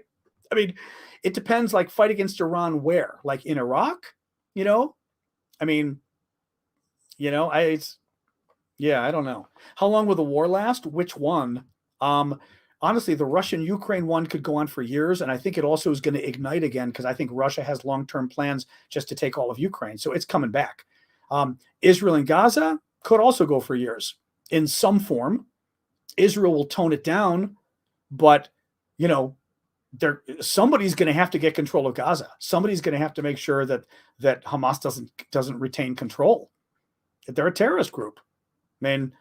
I mean, it depends, like, fight against Iran where? Like in Iraq? You know? I mean, you know, I don't know. How long will the war last? Which one? Honestly, the Russian-Ukraine one could go on for years, and I think it also is going to ignite again because I think Russia has long-term plans just to take all of Ukraine, so it's coming back. Israel and Gaza could also go for years in some form. Israel will tone it down, but, you know, somebody's going to have to get control of Gaza. Somebody's going to have to make sure that Hamas doesn't retain control. They're a terrorist group. I mean,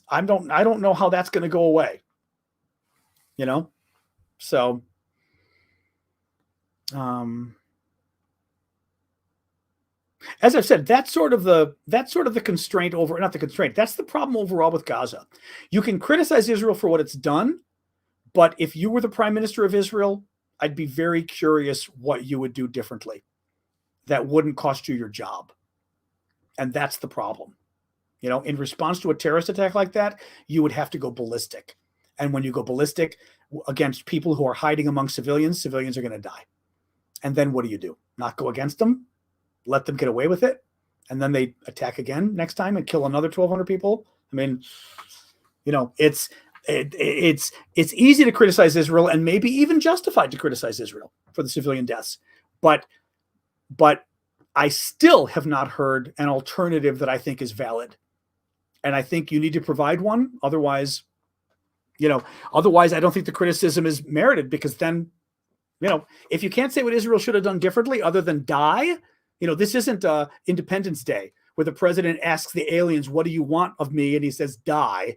I don't know how that's going to go away. You know, so as I've said, that's sort of the constraint over, not the constraint. That's the problem overall with Gaza. You can criticize Israel for what it's done, but if you were the prime minister of Israel, I'd be very curious what you would do differently. That wouldn't cost you your job, and that's the problem. You know, in response to a terrorist attack like that, you would have to go ballistic. And when you go ballistic against people who are hiding among civilians, civilians are going to die. And then what do? Not go against them? Let them get away with it? And then they attack again next time and kill another 1,200 people? I mean, you know, it's easy to criticize Israel and maybe even justified to criticize Israel for the civilian deaths. But I still have not heard an alternative that I think is valid. And I think you need to provide one. Otherwise, I don't think the criticism is merited, because then, you know, if you can't say what Israel should have done differently other than die, you know, this isn't Independence Day where the president asks the aliens, what do you want of me? And he says, die.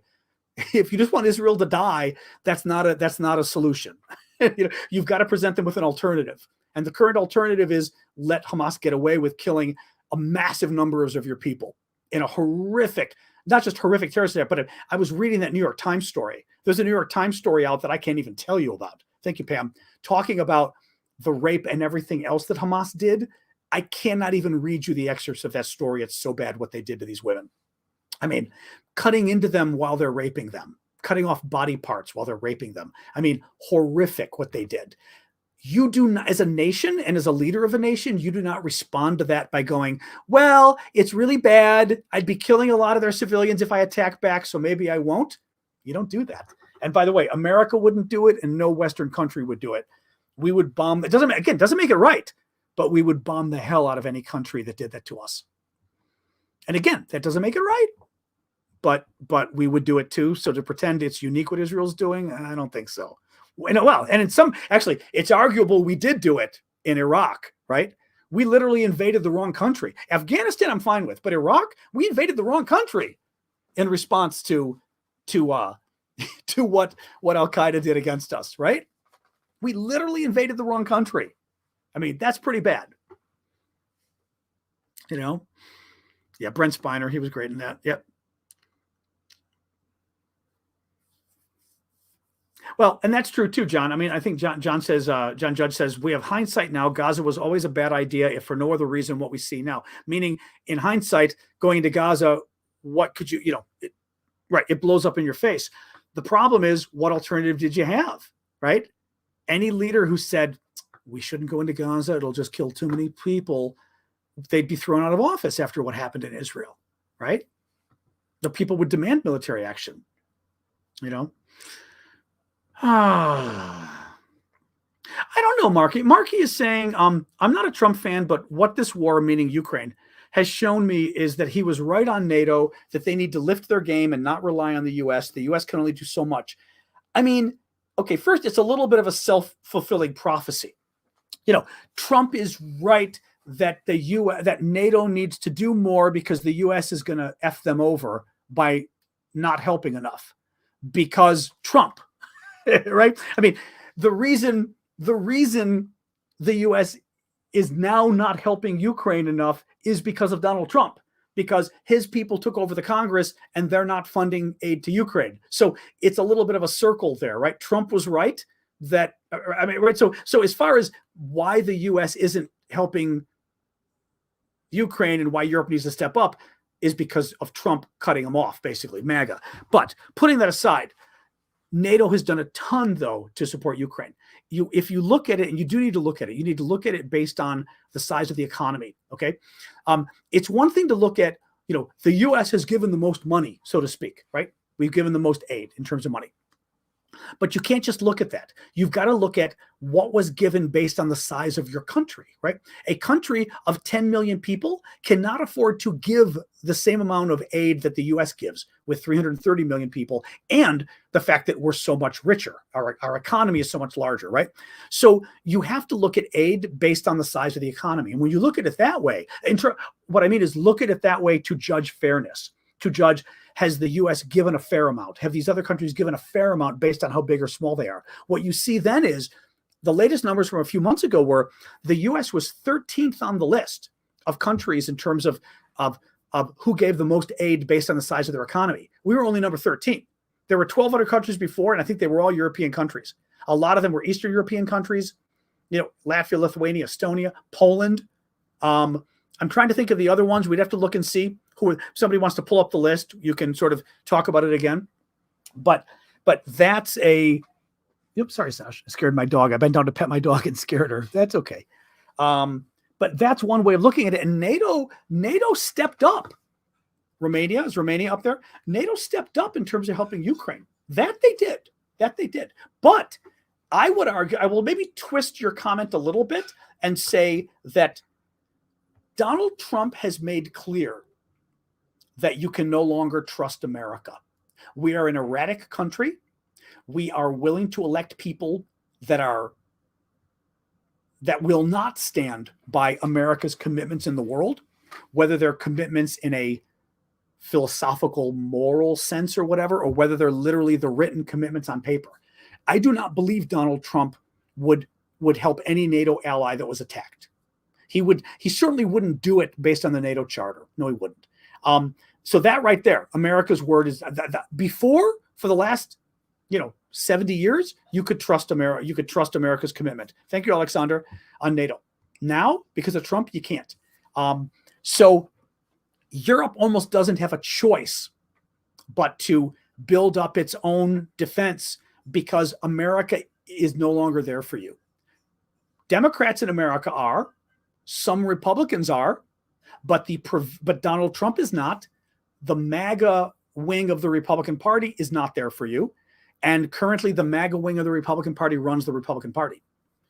If you just want Israel to die, that's not a solution. You know, you've got to present them with an alternative. And the current alternative is let Hamas get away with killing a massive numbers of your people in a horrific, not just horrific terrorist attack, but I was reading that New York Times story. There's a New York Times story out that I can't even tell you about. Thank you, Pam. Talking about the rape and everything else that Hamas did. I cannot even read you the excerpts of that story. It's so bad what they did to these women. I mean, cutting into them while they're raping them, cutting off body parts while they're raping them. I mean, horrific what they did. You do not, as a nation and as a leader of a nation, you do not respond to that by going, well, it's really bad. I'd be killing a lot of their civilians if I attack back, so maybe I won't. You don't do that. And by the way, America wouldn't do it, and no Western country would do it. We would bomb. It doesn't make it right, but we would bomb the hell out of any country that did that to us. And again, that doesn't make it right, but we would do it too. So to pretend it's unique what Israel's doing, I don't think so. Well, and actually, it's arguable we did do it in Iraq, right? We literally invaded the wrong country. Afghanistan, I'm fine with, but Iraq, we invaded the wrong country in response to what Al Qaeda did against us, right? We literally invaded the wrong country. I mean, that's pretty bad. You know? Yeah, Brent Spiner, he was great in that. Yep. Well, and that's true too, John. I mean, I think John Judge says, we have hindsight now. Gaza was always a bad idea, if for no other reason what we see now. Meaning, in hindsight, going to Gaza, what could you, right, it blows up in your face. The problem is, what alternative did you have, right? Any leader who said, we shouldn't go into Gaza, it'll just kill too many people, they'd be thrown out of office after what happened in Israel, right? The people would demand military action, you know? I don't know, Marky. Marky is saying, I'm not a Trump fan, but what this war, meaning Ukraine, has shown me is that he was right on NATO, that they need to lift their game and not rely on the U.S. The U.S. can only do so much. I mean, okay, first, it's a little bit of a self-fulfilling prophecy. Trump is right that that NATO needs to do more because the U.S. is going to F them over by not helping enough because Trump, right? I mean, the reason the U.S. is now not helping Ukraine enough is because of Donald Trump, because his people took over the Congress and they're not funding aid to Ukraine. So it's a little bit of a circle there, right? Trump was right that, I mean, right. So as far as why the U.S. isn't helping Ukraine and why Europe needs to step up is because of Trump cutting them off, basically, MAGA. But putting that aside, NATO has done a ton, though, to support Ukraine. If you look at it, and you do need to look at it, you need to look at it based on the size of the economy, okay? It's one thing to look at, the U.S. has given the most money, so to speak, right? We've given the most aid in terms of money. But you can't just look at that. You've got to look at what was given based on the size of your country, right? A country of 10 million people cannot afford to give the same amount of aid that the U.S. gives with 330 million people, and the fact that we're so much richer. Our economy is so much larger, right? So you have to look at aid based on the size of the economy. And when you look at it that way, what I mean is look at it that way to judge fairness, to judge, has the U.S. given a fair amount? Have these other countries given a fair amount based on how big or small they are? What you see then is the latest numbers from a few months ago were the U.S. was 13th on the list of countries in terms of who gave the most aid based on the size of their economy. We were only number 13. There were 12 other countries before, and I think they were all European countries. A lot of them were Eastern European countries, Latvia, Lithuania, Estonia, Poland. I'm trying to think of the other ones. We'd have to look and see who. Somebody wants to pull up the list. You can sort of talk about it again. But that's a. Oops, sorry, Sash. I scared my dog. I bent down to pet my dog and scared her. That's okay. But that's one way of looking at it. And NATO stepped up. Is Romania up there? NATO stepped up in terms of helping Ukraine. That they did. But I would argue, I will maybe twist your comment a little bit and say that Donald Trump has made clear that you can no longer trust America. We are an erratic country. We are willing to elect people that will not stand by America's commitments in the world, whether they're commitments in a philosophical, moral sense or whatever, or whether they're literally the written commitments on paper. I do not believe Donald Trump would help any NATO ally that was attacked. He certainly wouldn't do it based on the NATO charter. No, he wouldn't. So that right there, America's word is that before, for the last, 70 years, you could trust America. You could trust America's commitment. Thank you, Alexander, on NATO. Now, because of Trump, you can't. So Europe almost doesn't have a choice but to build up its own defense because America is no longer there for you. Democrats in America are. Some Republicans are, but Donald Trump is not. The MAGA wing of the Republican Party is not there for you. And currently the MAGA wing of the Republican Party runs the Republican Party.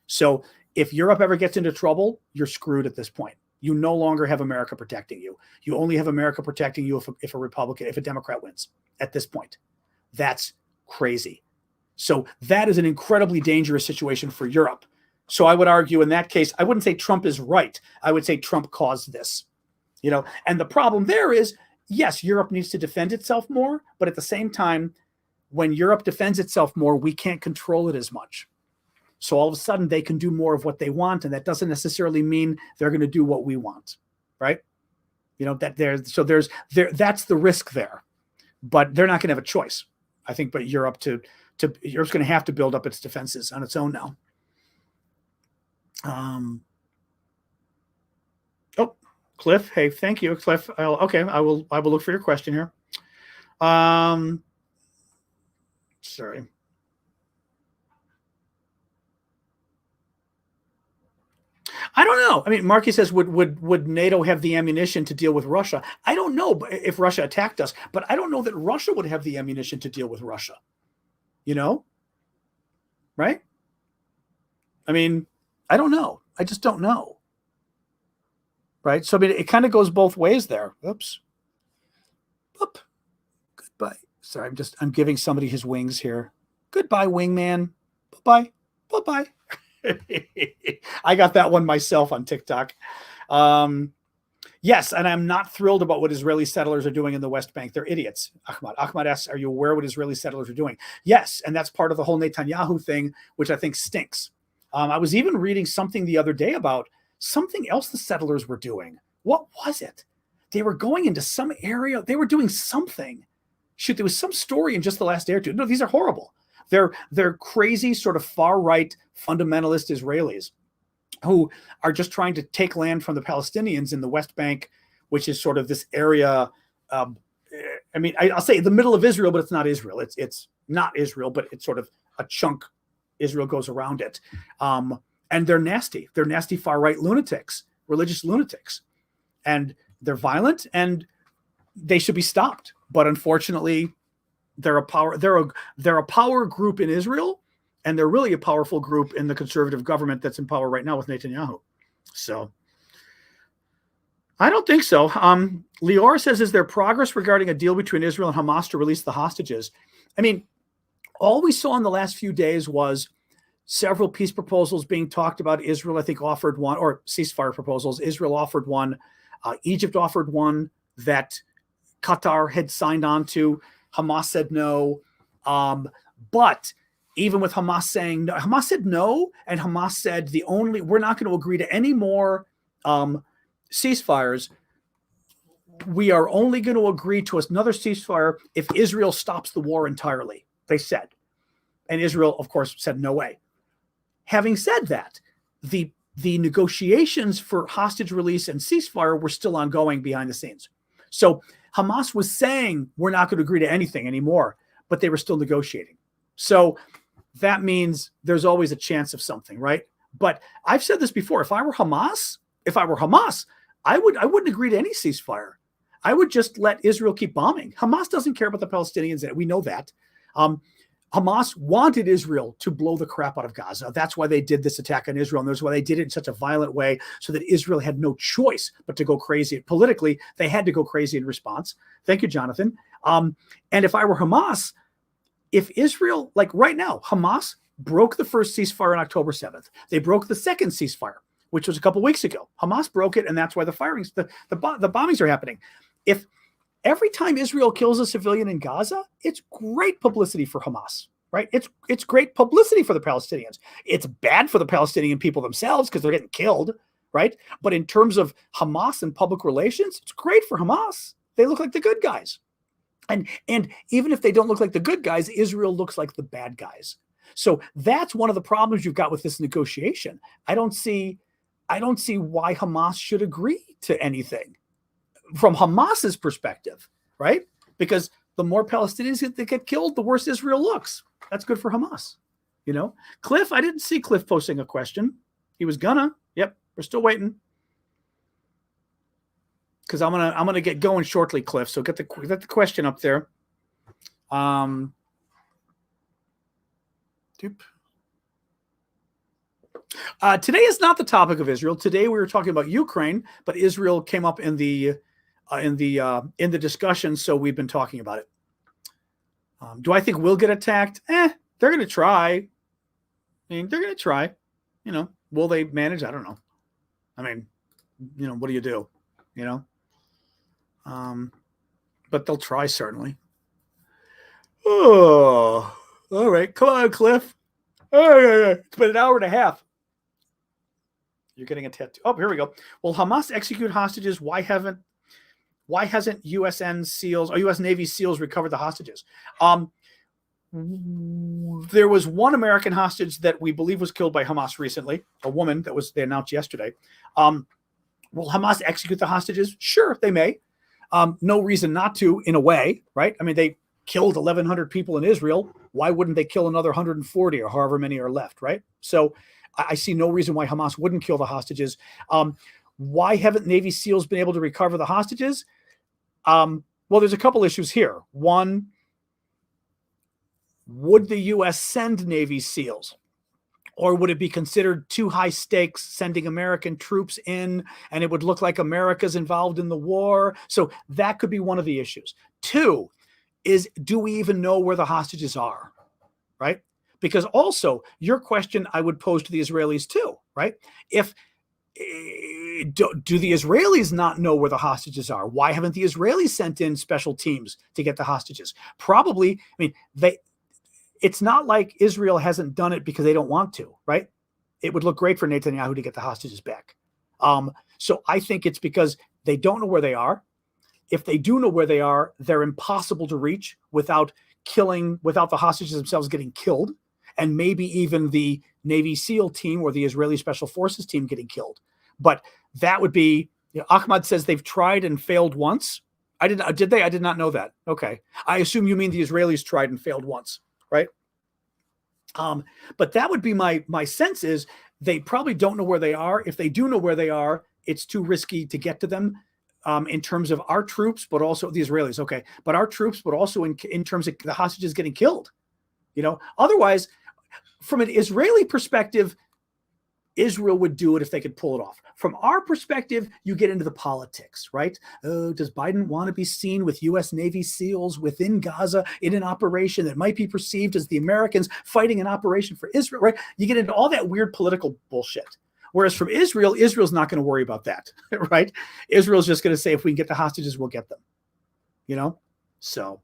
So if Europe ever gets into trouble, you're screwed at this point. You no longer have America protecting you. You only have America protecting you if a Democrat wins at this point. That's crazy. So that is an incredibly dangerous situation for Europe. So I would argue in that case, I wouldn't say Trump is right. I would say Trump caused this, and the problem there is, yes, Europe needs to defend itself more, but at the same time, when Europe defends itself more, we can't control it as much. So all of a sudden they can do more of what they want. And that doesn't necessarily mean they're going to do what we want. Right. That's the risk there, but they're not going to have a choice, I think, but Europe's going to have to build up its defenses on its own now. Cliff. Hey, thank you, Cliff. I will look for your question here. Sorry. I don't know. I mean, Marky says, would NATO have the ammunition to deal with Russia? I don't know if Russia attacked us, but I don't know that Russia would have the ammunition to deal with Russia. Right? I mean, I don't know. I just don't know. Right? So, I mean, it kind of goes both ways there. Oops. Oop. Goodbye. Sorry, I'm giving somebody his wings here. Goodbye, wingman. Bye-bye. Bye-bye. I got that one myself on TikTok. Yes, and I'm not thrilled about what Israeli settlers are doing in the West Bank. They're idiots. Ahmad asks, are you aware what Israeli settlers are doing? Yes, and that's part of the whole Netanyahu thing, which I think stinks. I was even reading something the other day about something else the settlers were doing. What was it? They were going into some area. They were doing something. Shoot, there was some story in just the last day or two. No, these are horrible. They're crazy, sort of far-right fundamentalist Israelis who are just trying to take land from the Palestinians in the West Bank, which is sort of this area. I mean, I'll say the middle of Israel, but it's not Israel. It's not Israel, but it's sort of a chunk. Israel goes around it. And they're nasty. They're nasty far-right lunatics, religious lunatics. And they're violent, and they should be stopped. But unfortunately, they're a power group in Israel, and they're really a powerful group in the conservative government that's in power right now with Netanyahu. So I don't think so. Lior says, is there progress regarding a deal between Israel and Hamas to release the hostages? I mean, all we saw in the last few days was several peace proposals being talked about. Israel, I think, offered one, or ceasefire proposals. Israel offered one. Egypt offered one that Qatar had signed on to. Hamas said no. But even with Hamas saying no, Hamas said no, and Hamas said we're not going to agree to any more ceasefires. We are only going to agree to another ceasefire if Israel stops the war entirely, they said. And Israel, of course, said no way. Having said that, the negotiations for hostage release and ceasefire were still ongoing behind the scenes. So Hamas was saying we're not going to agree to anything anymore, but they were still negotiating. So that means there's always a chance of something, right? But I've said this before. If I were Hamas, I wouldn't agree to any ceasefire. I would just let Israel keep bombing. Hamas doesn't care about the Palestinians. We know that. Hamas wanted Israel to blow the crap out of Gaza. That's why they did this attack on Israel. And that's why they did it in such a violent way, so that Israel had no choice but to go crazy. Politically, they had to go crazy in response. Thank you, Jonathan. And if I were Hamas, if Israel, like right now, Hamas broke the first ceasefire on October 7th. They broke the second ceasefire, which was a couple weeks ago. Hamas broke it, and that's why the bombings are happening. If every time Israel kills a civilian in Gaza, it's great publicity for Hamas, right? It's great publicity for the Palestinians. It's bad for the Palestinian people themselves because they're getting killed, right? But in terms of Hamas and public relations, it's great for Hamas. They look like the good guys. And even if they don't look like the good guys, Israel looks like the bad guys. So that's one of the problems you've got with this negotiation. I don't see why Hamas should agree to anything from Hamas's perspective, right? Because the more Palestinians that get killed, the worse Israel looks. That's good for Hamas, you know? Cliff, I didn't see Cliff posting a question. He was gonna. Yep, we're still waiting. Because I'm gonna get going shortly, Cliff. So get the question up there. Today is not the topic of Israel. Today we were talking about Ukraine, but Israel came up in the discussion, so we've been talking about it. Do I think we'll get attacked? They're going to try. I mean, they're going to try. You know, will they manage? I don't know. I mean, you know, what do you do? You know, but they'll try certainly. Oh, all right. Come on, Cliff. It's been an hour and a half. You're getting a tattoo. Oh, here we go. Will Hamas execute hostages? Why hasn't USN SEALs or U.S. Navy SEALs recovered the hostages? There was one American hostage that we believe was killed by Hamas recently, a woman they announced yesterday. Will Hamas execute the hostages? Sure, they may. No reason not to, in a way, right? I mean, they killed 1,100 people in Israel. Why wouldn't they kill another 140 or however many are left, right? So I see no reason why Hamas wouldn't kill the hostages. Why haven't Navy SEALs been able to recover the hostages? Well, there's a couple issues here. One, would the U.S. send Navy SEAls? Or would it be considered too high stakes sending American troops in, and it would look like America's involved in the war? So that could be one of the issues. Two is, do we even know where the hostages are, right? Because also, your question I would pose to the Israelis too, right? If do the Israelis not know where the hostages are? Why haven't the Israelis sent in special teams to get the hostages? Probably, I mean, it's not like Israel hasn't done it because they don't want to, right? It would look great for Netanyahu to get the hostages back. So I think it's because they don't know where they are. If they do know where they are, they're impossible to reach without the hostages themselves getting killed, and maybe even the Navy SEAL team or the Israeli Special Forces team getting killed. But that would be, Ahmad says they've tried and failed once. Did they? I did not know that. Okay. I assume you mean the Israelis tried and failed once, right? But that would be my sense is they probably don't know where they are. If they do know where they are, it's too risky to get to them in terms of our troops, but also the Israelis. Okay. But our troops, but also in terms of the hostages getting killed, otherwise from an Israeli perspective, Israel would do it if they could pull it off. From our perspective, you get into the politics, right? Oh, does Biden want to be seen with U.S. Navy SEALs within Gaza in an operation that might be perceived as the Americans fighting an operation for Israel, right? You get into all that weird political bullshit. Whereas from Israel's not going to worry about that, right? Israel's just going to say, if we can get the hostages, we'll get them, So...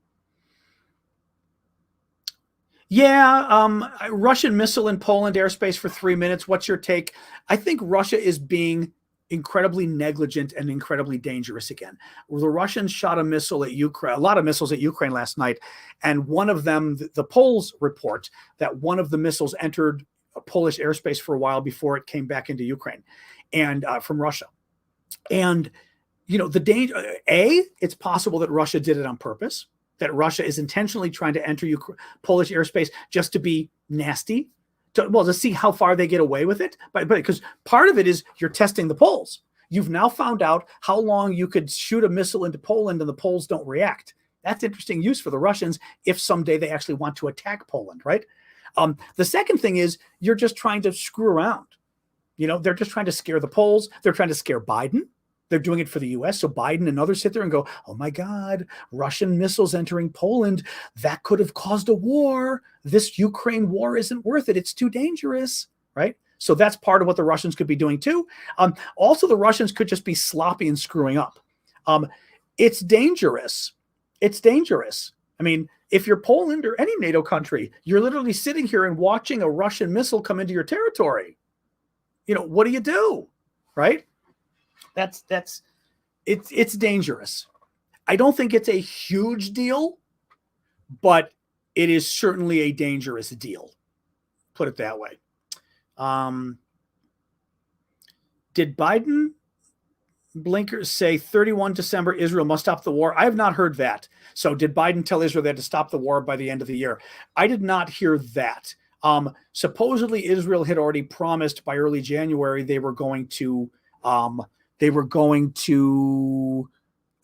Yeah, Russian missile in Poland airspace for 3 minutes. What's your take? I think Russia is being incredibly negligent and incredibly dangerous again. The Russians shot a missile at Ukraine, a lot of missiles at Ukraine last night, and one of them, the Poles report that one of the missiles entered a Polish airspace for a while before it came back into Ukraine, and from Russia. And the danger. It's possible that Russia did it on purpose, that Russia is intentionally trying to enter Polish airspace just to be nasty, to see how far they get away with it. But because part of it is you're testing the Poles. You've now found out how long you could shoot a missile into Poland and the Poles don't react. That's interesting use for the Russians if someday they actually want to attack Poland, right? The second thing is you're just trying to screw around. They're just trying to scare the Poles. They're trying to scare Biden. They're doing it for the U.S. So Biden and others sit there and go, oh, my God, Russian missiles entering Poland. That could have caused a war. This Ukraine war isn't worth it. It's too dangerous. Right. So that's part of what the Russians could be doing, too. Also, the Russians could just be sloppy and screwing up. It's dangerous. It's dangerous. I mean, if you're Poland or any NATO country, you're literally sitting here and watching a Russian missile come into your territory. What do you do? Right. It's dangerous. I don't think it's a huge deal, but it is certainly a dangerous deal. Put it that way. Did Biden blinkers say 31 December Israel must stop the war? I have not heard that. So did Biden tell Israel they had to stop the war by the end of the year? I did not hear that. Supposedly Israel had already promised by early January they were going to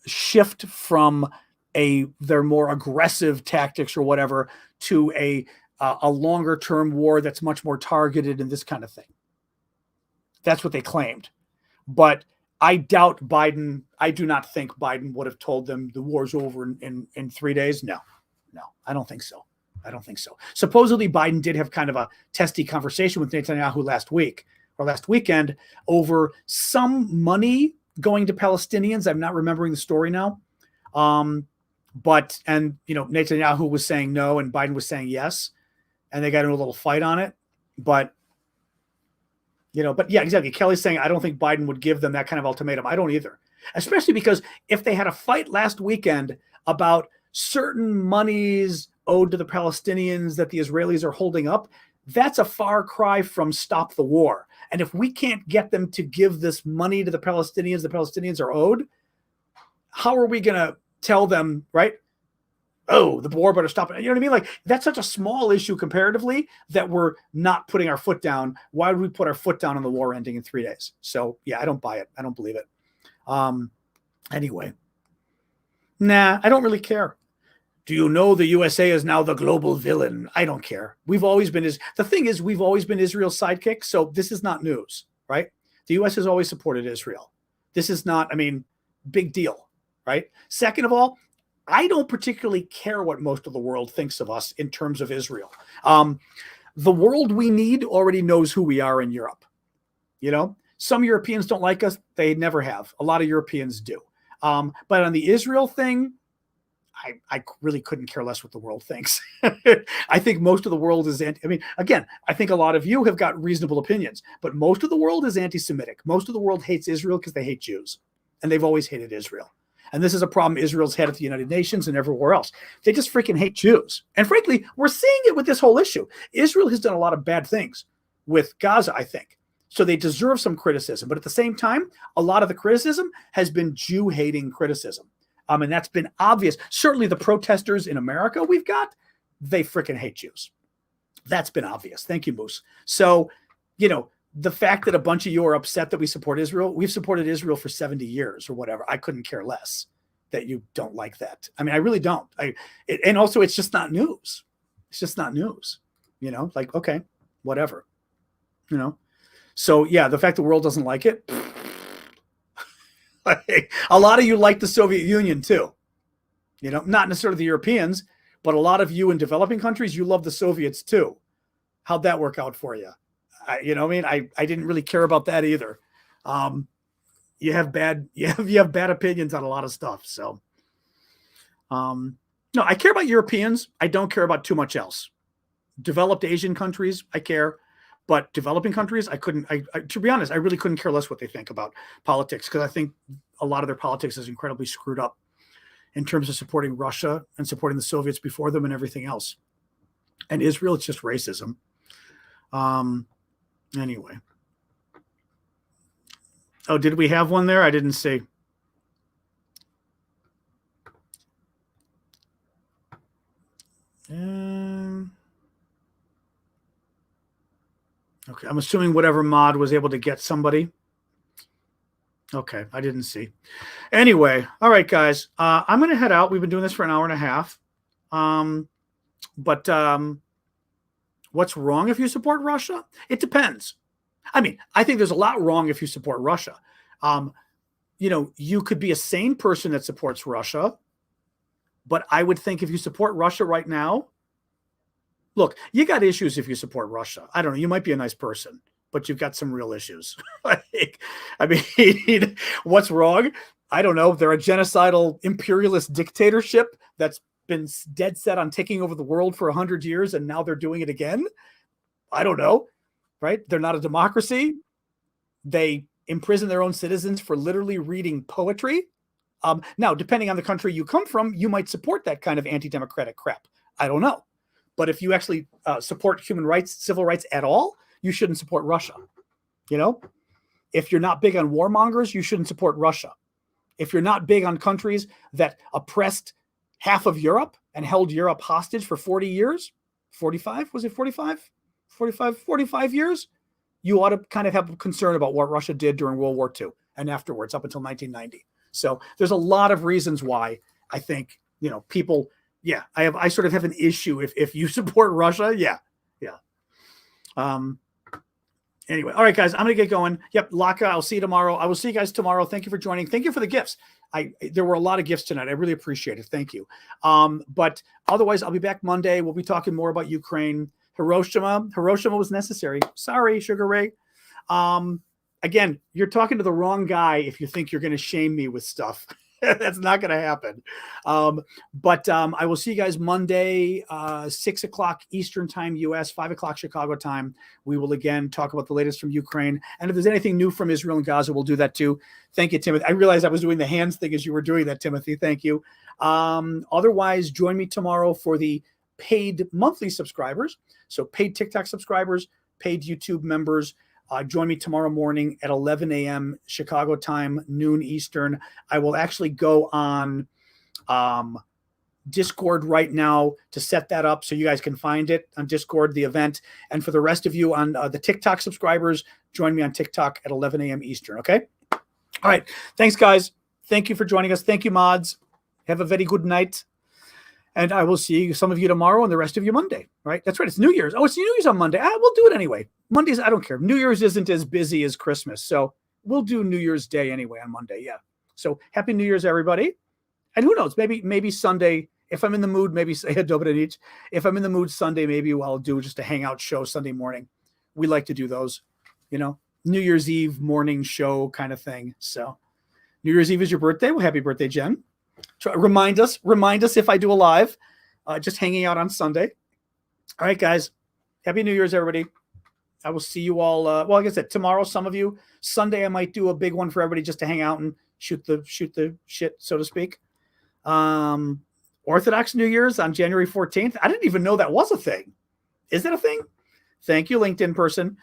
shift from their more aggressive tactics or whatever to a longer term war that's much more targeted and this kind of thing. That's what they claimed. But I doubt Biden. I do not think Biden would have told them the war's over in 3 days. No, I don't think so. Supposedly Biden did have kind of a testy conversation with Netanyahu last weekend over some money going to Palestinians. I'm not remembering the story now. Netanyahu was saying no and Biden was saying yes. And they got into a little fight on it. But yeah, exactly. Kelly's saying, I don't think Biden would give them that kind of ultimatum. I don't either. Especially because if they had a fight last weekend about certain monies owed to the Palestinians that the Israelis are holding up, that's a far cry from stop the war. And if we can't get them to give this money to the Palestinians are owed, how are we going to tell them, right? Oh, the war better stop. You know what I mean? Like, that's such a small issue comparatively that we're not putting our foot down. Why would we put our foot down on the war ending in 3 days? So yeah, I don't buy it. I don't believe it. Anyway, I don't really care. Do you know the USA is now the global villain? I don't care. We've always been the thing is we've always been Israel's sidekick. So this is not news, right? The US has always supported Israel. This is not, I mean, big deal, right? Second of all, I don't particularly care what most of the world thinks of us in terms of Israel. The world we need already knows who we are in Europe. You know, some Europeans don't like us. They never have. A lot of Europeans do. But on the Israel thing, I really couldn't care less what the world thinks. I think most of the world is I mean, again, I think a lot of you have got reasonable opinions, but most of the world is anti-Semitic. Most of the world hates Israel because they hate Jews, and they've always hated Israel. And this is a problem Israel's had at the United Nations and everywhere else. They just freaking hate Jews. And frankly, we're seeing it with this whole issue. Israel has done a lot of bad things with Gaza, I think. So they deserve some criticism. But at the same time, a lot of the criticism has been Jew-hating criticism. And that's been obvious. Certainly the protesters in America we've got, they freaking hate Jews. That's been obvious. Thank you, Moose. So, you know, the fact that a bunch of you are upset that we support Israel, we've supported Israel for 70 years or whatever. I couldn't care less that you don't like that. I mean, I really don't. And also, it's just not news. It's just not news. You know, like, okay, whatever. You know? So, yeah, the fact the world doesn't like it, a lot of you like the Soviet Union too, you know, not necessarily the Europeans, but a lot of you in developing countries, you love the Soviets too. How'd that work out for you? You know what I mean? I didn't really care about that either. You have bad opinions on a lot of stuff. So, no, I care about Europeans. I don't care about too much else. Developed Asian countries, I care. But developing countries, to be honest, I really couldn't care less what they think about politics, because I think a lot of their politics is incredibly screwed up in terms of supporting Russia and supporting the Soviets before them and everything else. And Israel, it's just racism. Anyway. Oh, did we have one there? I didn't see. Okay, I'm assuming whatever mod was able to get somebody. Okay, I didn't see. Anyway, all right, guys. I'm going to head out. We've been doing this for an hour and a half. But what's wrong if you support Russia? It depends. I mean, I think there's a lot wrong if you support Russia. You know, you could be a sane person that supports Russia, but I would think if you support Russia right now, look, you got issues if you support Russia. I don't know. You might be a nice person, but you've got some real issues. Like, I mean, what's wrong? I don't know. They're a genocidal imperialist dictatorship that's been dead set on taking over the world for 100 years, and now they're doing it again. I don't know, right? They're not a democracy. They imprison their own citizens for literally reading poetry. Now, depending on the country you come from, you might support that kind of anti-democratic crap. I don't know. But if you actually support human rights, civil rights at all, you shouldn't support Russia. You know, if you're not big on warmongers, you shouldn't support Russia. If you're not big on countries that oppressed half of Europe and held Europe hostage for 40 years, 45, was it 45? 45 years, you ought to kind of have a concern about what Russia did during World War II and afterwards up until 1990. So there's a lot of reasons why I think, you know, people, yeah, I sort of have an issue if you support Russia. Yeah. Anyway, all right, guys, I'm going to get going. Yep, Laka, I'll see you tomorrow. I will see you guys tomorrow. Thank you for joining. Thank you for the gifts. There were a lot of gifts tonight. I really appreciate it. Thank you. But otherwise, I'll be back Monday. We'll be talking more about Ukraine. Hiroshima was necessary. Sorry, Sugar Ray. Again, you're talking to the wrong guy if you think you're going to shame me with stuff. That's not going to happen. But I will see you guys Monday, 6 o'clock Eastern time, US, 5 o'clock Chicago time. We will again talk about the latest from Ukraine. And if there's anything new from Israel and Gaza, we'll do that too. Thank you, Timothy. I realized I was doing the hands thing as you were doing that, Timothy. Thank you. Otherwise, join me tomorrow for the paid monthly subscribers. So paid TikTok subscribers, paid YouTube members. Join me tomorrow morning at 11 a.m. Chicago time, noon Eastern. I will actually go on Discord right now to set that up so you guys can find it on Discord, the event. And for the rest of you on the TikTok subscribers, join me on TikTok at 11 a.m. Eastern, okay? All right. Thanks, guys. Thank you for joining us. Thank you, mods. Have a very good night. And I will see some of you tomorrow and the rest of you Monday, right? That's right. It's New Year's. Oh, it's New Year's on Monday. We'll do it anyway. Mondays, I don't care. New Year's isn't as busy as Christmas. So we'll do New Year's Day anyway on Monday. Yeah. So happy New Year's, everybody. And who knows, maybe Sunday, if I'm in the mood, maybe say a Dobrin each. If I'm in the mood Sunday, maybe I'll do just a hangout show Sunday morning. We like to do those, New Year's Eve morning show kind of thing. So New Year's Eve is your birthday. Well, happy birthday, Jen. Remind us if I do a live, just hanging out on Sunday. All right, guys. Happy New Year's, everybody. I will see you all. Like I said, tomorrow, some of you. Sunday, I might do a big one for everybody just to hang out and shoot the shit, so to speak. Orthodox New Year's on January 14th. I didn't even know that was a thing. Is that a thing? Thank you, LinkedIn person.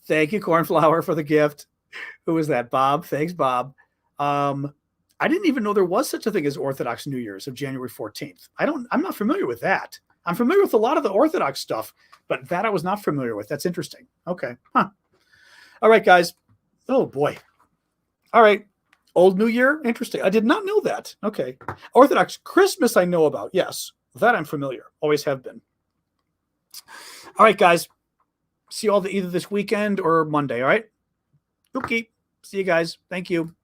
Thank you, Cornflower, for the gift. Who is that? Bob. Thanks, Bob. I didn't even know there was such a thing as Orthodox New Year's of January 14th. I'm not familiar with that. I'm familiar with a lot of the Orthodox stuff, but that I was not familiar with. That's interesting. Okay. Huh. All right, guys. Oh, boy. All right. Old New Year. Interesting. I did not know that. Okay. Orthodox Christmas I know about. Yes. That I'm familiar. Always have been. All right, guys. See you all either this weekend or Monday. All right. Okay. See you guys. Thank you.